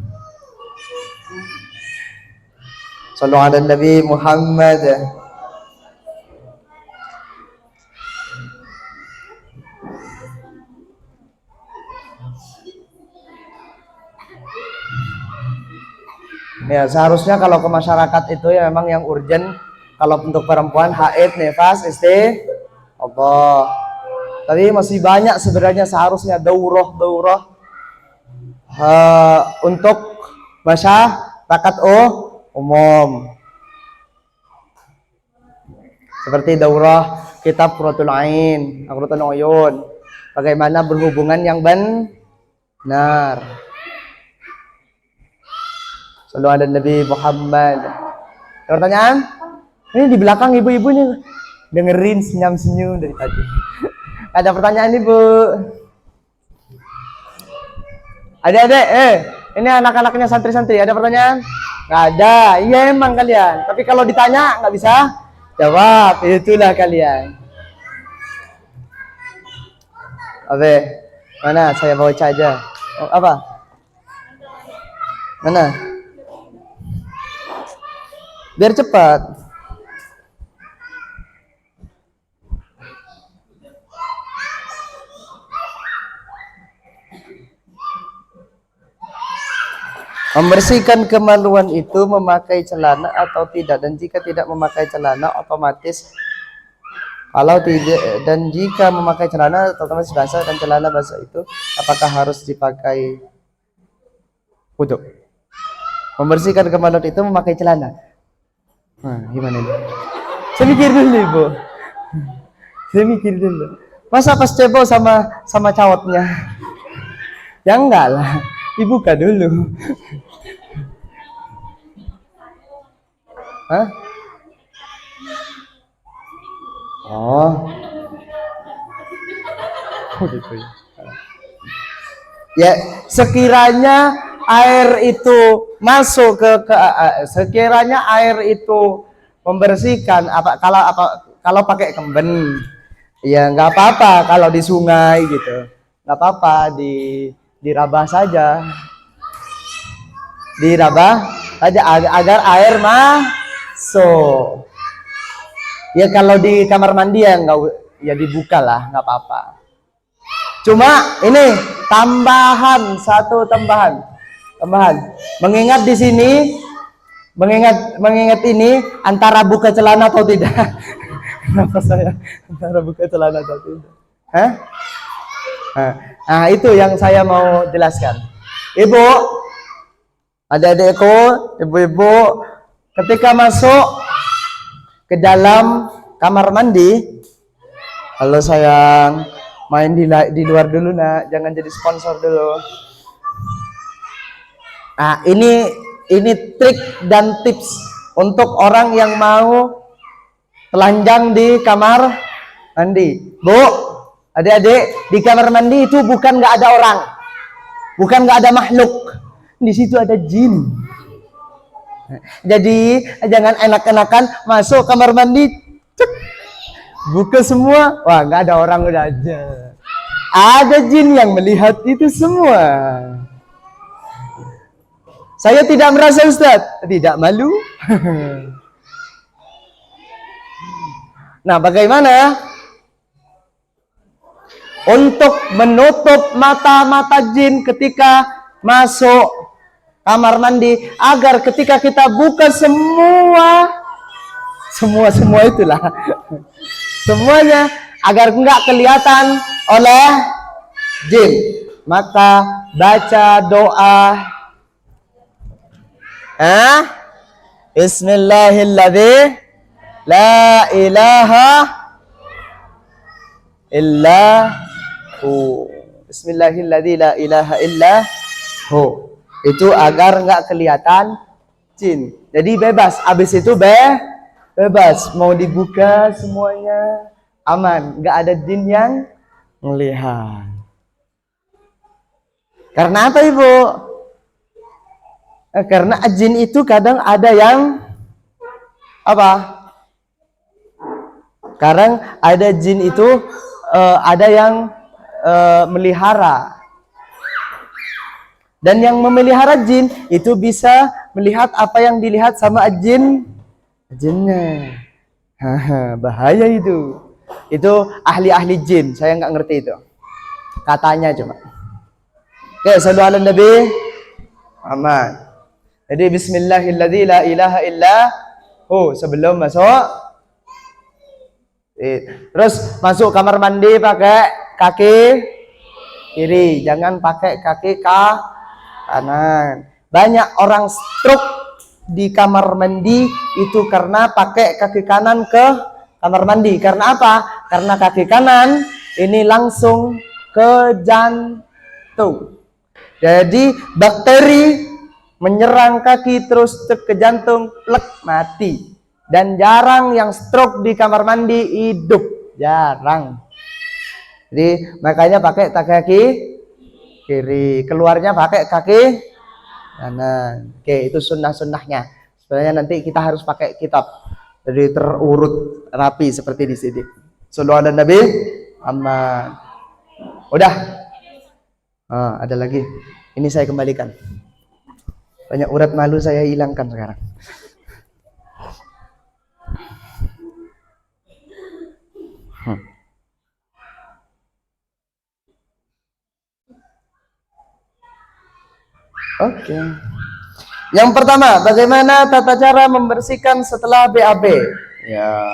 Sallu ala Nabi Muhammad. Ya, seharusnya kalau ke masyarakat itu ya memang yang urgent. Kalau untuk perempuan haid, nifas, Allah. Tapi masih banyak sebenarnya seharusnya daurah untuk masyarakat umum. Seperti daurah kitab Qurratul Ain, Qurratul Uyun. Bagaimana berhubungan yang benar. Sallu ala Nabi Muhammad. Ada pertanyaan? Ini di belakang ibu-ibu nih dengerin senyum-senyum dari tadi. Ada pertanyaan ibu? Adik-adik, ini anak-anaknya santri-santri. Ada pertanyaan? Nggak ada. Iya emang kalian. Tapi kalau ditanya nggak bisa jawab. Itulah kalian. Oke, mana? Saya bawa aja. Oh, apa? Mana? Biar cepat. Membersihkan kemaluan itu memakai celana atau tidak, dan jika tidak memakai celana otomatis, kalau tidak, dan jika memakai celana otomatis basah, dan celana basah itu apakah harus dipakai wudu? Membersihkan kemaluan itu memakai celana. Gimana ini? Saya mikir dulu ibu. Saya mikir dulu. Masa pas cebok sama cawatnya? Ya enggak lah. Dibuka dulu. Hah? Oh. Gitu ya. Ya, sekiranya air itu masuk sekiranya air itu membersihkan kalau pakai kemben, ya nggak apa-apa. Kalau di sungai gitu nggak apa-apa, dirabah saja, agar air masuk. Ya kalau di kamar mandi ya nggak, ya dibuka lah, nggak apa-apa. Cuma ini satu tambahan. Mengingat di sini, mengingat ini antara buka celana atau tidak. Kenapa saya antara buka celana atau tidak? Hah? Nah, itu yang saya mau jelaskan. Ibu, adik-adikku, ibu-ibu, ketika masuk ke dalam kamar mandi, halo sayang, main di luar dulu nak, jangan jadi sponsor dulu. Nah, ini trik dan tips untuk orang yang mau telanjang di kamar mandi. Bu, adik-adik, di kamar mandi itu bukan nggak ada orang, bukan nggak ada makhluk, di situ ada jin. Jadi jangan enak-enakan masuk kamar mandi, cek, buka semua, wah nggak ada orang udah aja. Ada jin yang melihat itu semua. Saya tidak merasa Ustaz, tidak malu. Nah, bagaimana untuk menutup mata-mata jin ketika masuk kamar mandi agar ketika kita buka semua itulah semuanya agar enggak kelihatan oleh jin, maka baca doa Bismillahirrahmanirrahim, la ilaha illahu, Bismillahirrahmanirrahim, la ilaha illahu. Itu agar nggak kelihatan jin. Jadi bebas. Habis itu bebas. Mau dibuka semuanya aman. Nggak ada jin yang melihat. Karena apa Ibu? Karena jin itu kadang ada yang apa? Kadang ada jin itu ada yang melihara. Dan yang memelihara jin itu bisa melihat apa yang dilihat sama jinnya. Bahaya itu. Itu ahli-ahli jin. Saya nggak ngerti itu. Katanya cuma. Oke, sallu ala Nabi Muhammad. Jadi Bismillahirrahmanirrahim, la ilaha illahu sebelum masuk. Terus masuk kamar mandi pakai kaki kiri, jangan pakai kaki kanan. Banyak orang stroke di kamar mandi itu karena pakai kaki kanan ke kamar mandi. Karena apa? Karena kaki kanan ini langsung ke jantung. Jadi bakteri menyerang kaki terus ke jantung, plek, mati. Dan jarang yang stroke di kamar mandi hidup, jarang. Jadi makanya pakai kaki kiri, keluarnya pakai kaki kanan. Oke, itu sunnah-sunnahnya. Sebenarnya nanti kita harus pakai kitab, jadi terurut rapi seperti di sini. Sallallahu alaihi Nabi Muhammad. Udah. Ada lagi. Ini saya kembalikan. Banyak urat malu saya hilangkan sekarang. Oke. Yang pertama, bagaimana tata cara membersihkan setelah BAB? Ya.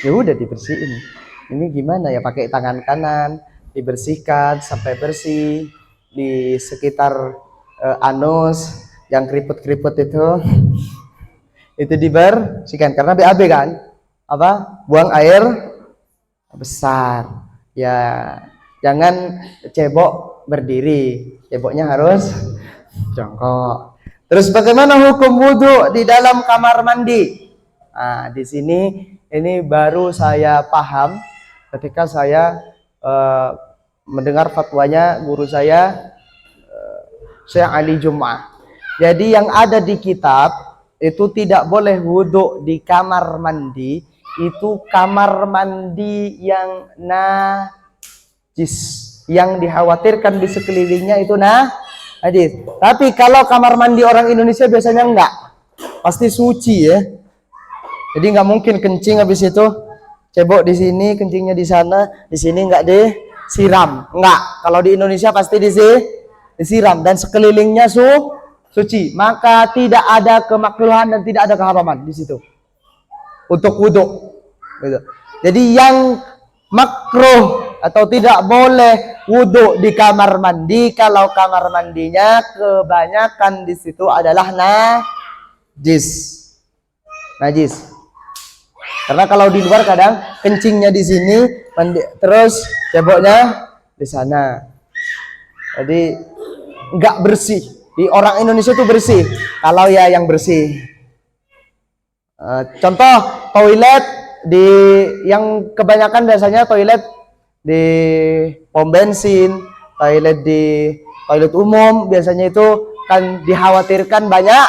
Ya udah dibersihin. Ini gimana ya, pakai tangan kanan dibersihkan sampai bersih di sekitar anus yang keriput-keriput itu dibersihkan karena BAB kan? Apa? Buang air besar. Ya. Jangan cebok berdiri, ceboknya harus jongkok. Terus bagaimana hukum wudhu di dalam kamar mandi? Nah, di sini ini baru saya paham ketika saya mendengar fatwanya guru saya, Syekh Ali Jum'ah. Jadi yang ada di kitab itu tidak boleh wudhu di kamar mandi, itu kamar mandi yang yang dikhawatirkan di sekelilingnya itu najis. Tapi kalau kamar mandi orang Indonesia biasanya enggak, pasti suci ya. Jadi nggak mungkin kencing habis itu cebok di sini, kencingnya di sana, di sini enggak disiram. Enggak. Kalau di Indonesia pasti disiram dan sekelilingnya suci, maka tidak ada kemakruhan dan tidak ada keharaman di situ untuk wudhu. Gitu. Jadi yang makruh atau tidak boleh wudhu di kamar mandi kalau kamar mandinya kebanyakan di situ adalah najis. Karena kalau di luar kadang kencingnya di sini, mandi, terus ceboknya di sana. Jadi nggak bersih. Di orang Indonesia itu bersih. Kalau ya yang bersih. Contoh toilet di yang kebanyakan biasanya toilet di pom bensin, toilet umum biasanya itu kan dikhawatirkan banyak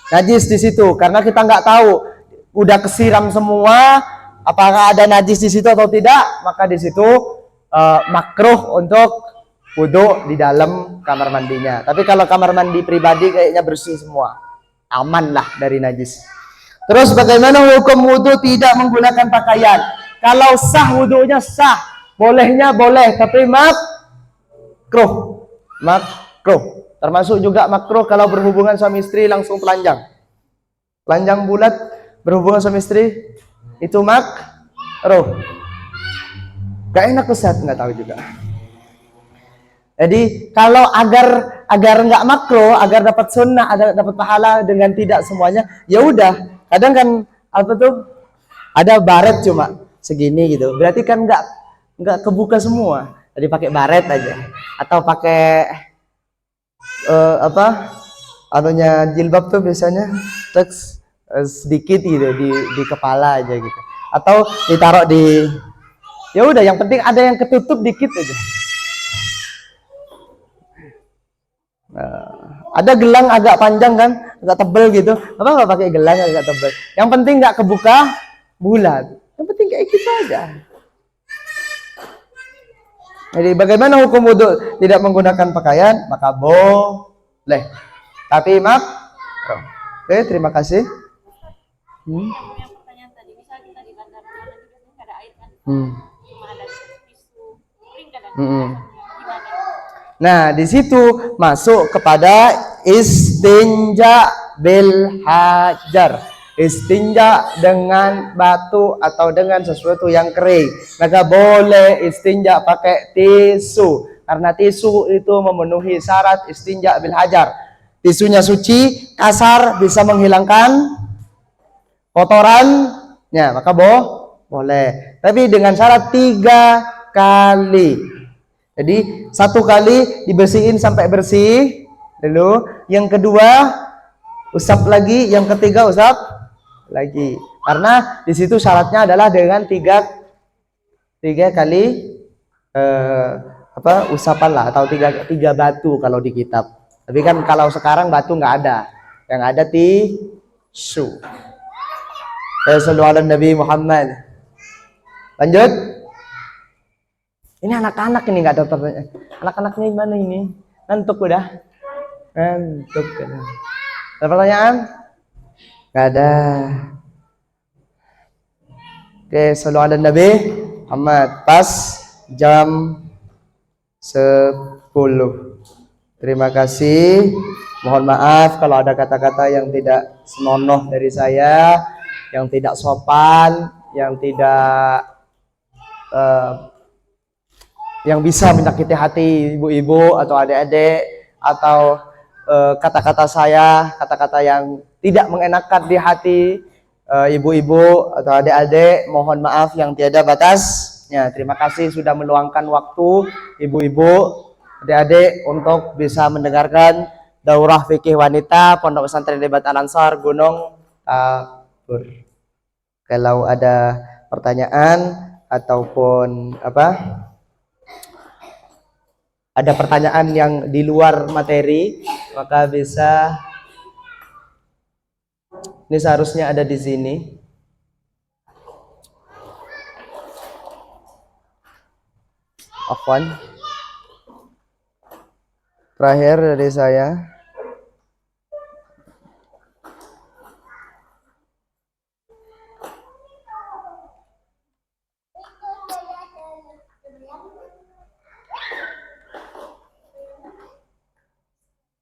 najis di situ karena kita nggak tahu udah kesiram semua apakah ada najis di situ atau tidak, maka di situ makruh untuk wudhu di dalam kamar mandinya. Tapi kalau kamar mandi pribadi kayaknya bersih semua, aman lah dari najis. Terus bagaimana hukum wudhu tidak menggunakan pakaian? Kalau sah wudhunya sah, bolehnya boleh, tapi makruh. Termasuk juga makruh kalau berhubungan suami istri langsung telanjang bulat berhubungan suami istri itu makruh. Gak enak Ustaz, nggak tahu juga. Jadi kalau agar nggak makruh, agar dapat sunnah, agar dapat pahala dengan tidak semuanya, ya udah. Kadang kan apa tuh ada baret cuma segini gitu, berarti kan nggak kebuka semua. Jadi pakai baret aja atau pakai anunya jilbab tuh biasanya teks sedikit gitu di kepala aja gitu, atau ditaruh di, ya udah yang penting ada yang ketutup dikit aja. Ada gelang agak panjang kan, agak tebel gitu, apa pakai gelang agak tebel, yang penting nggak kebuka bulat, yang penting kayak gitu aja. Jadi bagaimana hukum wudhu tidak menggunakan pakaian? Maka boleh, tapi oke, terima kasih. Yang pertanyaan tadi, misal kita di bandara nanti biasanya nggak ada air kan, cuma ada tisu kering kadang. Gimana? Nah, di situ masuk kepada istinja bil hajar. Istinja dengan batu atau dengan sesuatu yang kering. Maka boleh istinja pakai tisu. Karena tisu itu memenuhi syarat istinja bil hajar. Tisunya suci, kasar, bisa menghilangkan kotorannya, maka boleh. Tapi dengan syarat 3 kali. Jadi 1 kali dibersihin sampai bersih dulu, yang kedua usap lagi, yang ketiga usap lagi. Karena di situ syaratnya adalah dengan 3 kali usapan lah, atau tiga batu kalau di kitab. Tapi kan kalau sekarang batu nggak ada, yang ada tisu. Sallallahu alaihi Nabi Muhammad. Lanjut. Ini anak-anak ini nggak ada pertanyaan. Anak-anaknya gimana ini? Ngantuk udah? Ngantuk kan? Ada pertanyaan? Nggak ada. Oke, sallallahu alaihi Nabi Muhammad. Pas jam 10. Terima kasih. Mohon maaf kalau ada kata-kata yang tidak senonoh dari saya, yang tidak sopan, yang tidak yang bisa menyakiti hati ibu-ibu atau adik-adik, atau kata-kata saya, kata-kata yang tidak mengenakan di hati ibu-ibu atau adik-adik, mohon maaf yang tiada batasnya. Terima kasih sudah meluangkan waktu ibu-ibu, adik-adik untuk bisa mendengarkan daurah fikih wanita Pondok Pesantren Debat Al-Ansar Gunung Tabur. Kalau ada pertanyaan ataupun ada pertanyaan yang di luar materi, maka bisa, ini seharusnya ada di sini. Afwan. Terakhir dari saya.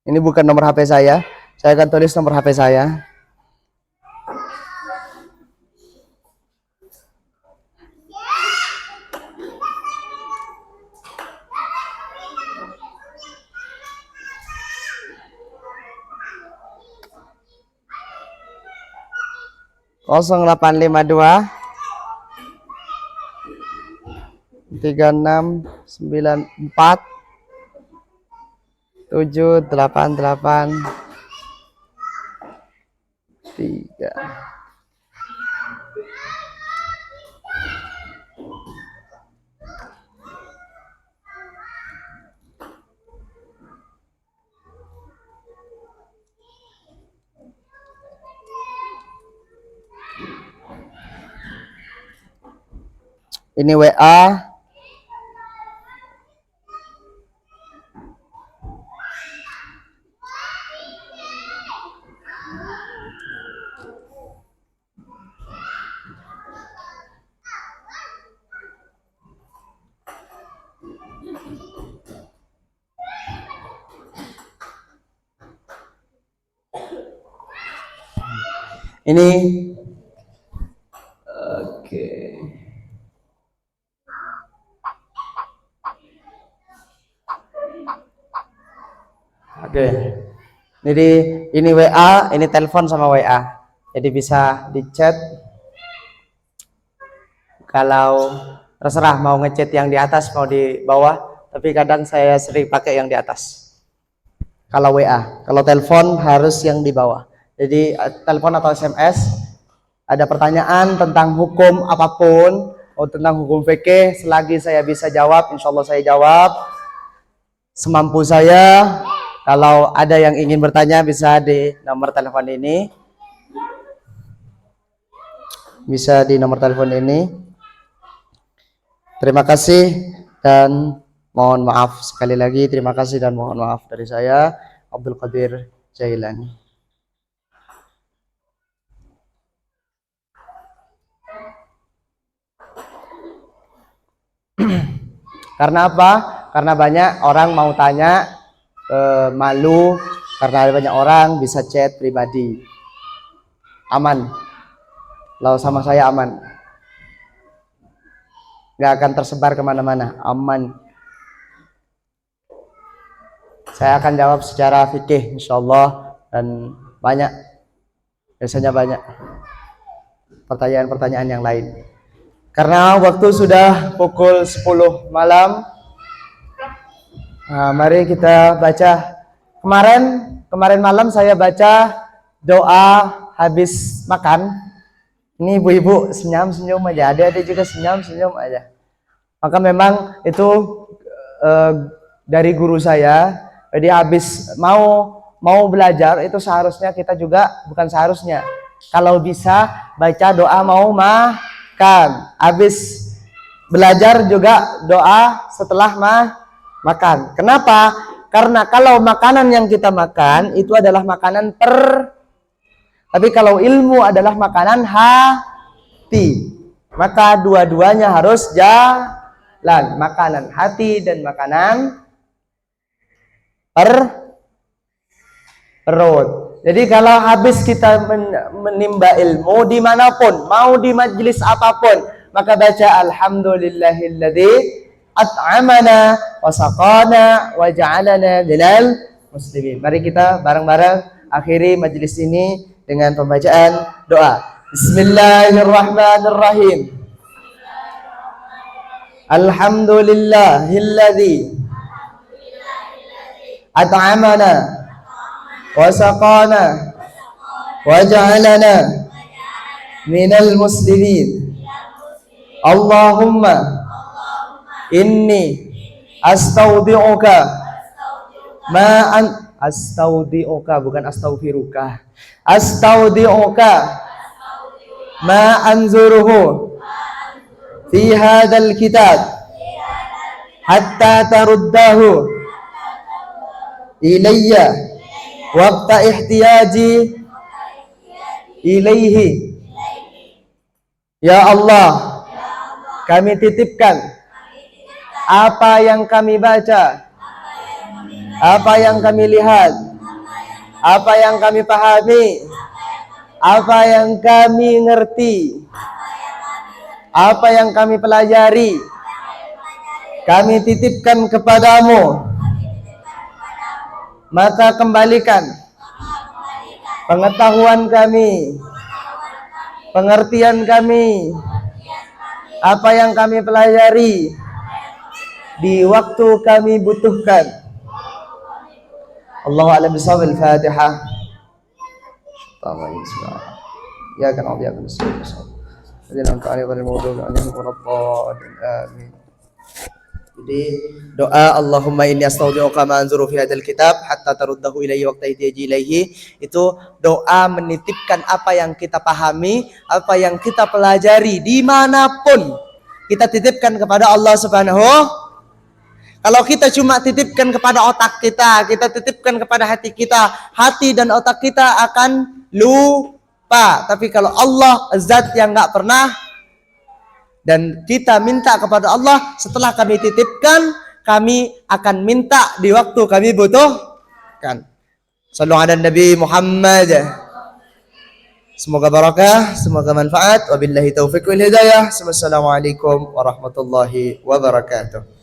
Ini bukan nomor HP saya. Saya akan tulis nomor HP saya. Kosong 852 3694 788 3. Ini WA. Ini oke. Oke. Jadi ini WA, ini telepon sama WA. Jadi bisa di chat. Kalau terserah mau ngechat yang di atas mau di bawah, tapi kadang saya sering pakai yang di atas. Kalau WA, kalau telepon harus yang di bawah. Jadi telepon atau SMS ada pertanyaan tentang hukum apapun, tentang hukum fikih, selagi saya bisa jawab, insya Allah saya jawab semampu saya. Kalau ada yang ingin bertanya bisa di nomor telepon ini, bisa di nomor telepon ini. Terima kasih dan mohon maaf sekali lagi. Terima kasih dan mohon maaf dari saya, Abdul Qadir Jailani. Karena apa? Karena banyak orang mau tanya, malu karena ada banyak orang, bisa chat pribadi. Aman. Kalau sama saya aman. Nggak akan tersebar kemana-mana, aman. Saya akan jawab secara fikih insyaallah, dan banyak, biasanya banyak pertanyaan-pertanyaan yang lain. Karena waktu sudah pukul 10 malam, nah, mari kita baca. Kemarin malam saya baca doa habis makan. Ini ibu-ibu senyum-senyum aja, ada juga senyum-senyum aja. Maka memang itu dari guru saya. Jadi habis mau belajar itu seharusnya kita juga, bukan seharusnya, kalau bisa baca doa mau makan. Habis belajar juga doa setelah makan. Kenapa? Karena kalau makanan yang kita makan itu adalah makanan tapi kalau ilmu adalah makanan hati, maka dua-duanya harus jalan. Makanan hati dan makanan perut. Jadi kalau habis kita menimba ilmu dimanapun, mau di majelis apapun, maka baca alhamdulillahilladzi at'amana wa saqana wa ja'alana minal muslimin. Mari kita bareng-bareng akhiri majelis ini dengan pembacaan doa. Bismillahirrahmanirrahim. Alhamdulillahilladzi at'amana wa saqana wa ja'alana minal muslimin. Allahumma inni astaudi'uka astaudi'uka, bukan astaghfiruka. Astaudi'uka ma anzuruhu fi hadzal kitab hatta taruddahu ilayya waqta ihtiyaji ilaihi. Ya Allah, kami titipkan apa yang kami baca, apa yang kami lihat apa yang kami pahami, apa yang kami ngerti, apa yang kami pelajari, kami titipkan kepadamu, maka kembalikan pengetahuan kami, pengertian kami, apa yang kami pelajari di waktu kami butuhkan. Allahu a'lam bishawab. Al-Fatihah. Ya kan Allah ya kan. Jadi angka ayat al-mawdu' alaihim waladdallin. Amin. Jadi doa Allahumma inni astaudi'uka ma anzuru fi hadzal kitab hatta taruddahu ilayya waqta ihtiyaji ilaihi, itu doa menitipkan apa yang kita pahami, apa yang kita pelajari dimanapun kita titipkan kepada Allah Subhanahu. Kalau kita cuma titipkan kepada otak kita, kita titipkan kepada hati kita, hati dan otak kita akan lupa. Tapi kalau Allah zat yang nggak pernah, dan kita minta kepada Allah setelah kami titipkan, kami akan minta di waktu kami butuhkan. Sallu ala Nabi Muhammad. Semoga barakah, semoga manfaat. Wabillahi taufiq wal hidayah. Wassalamualaikum warahmatullahi wabarakatuh.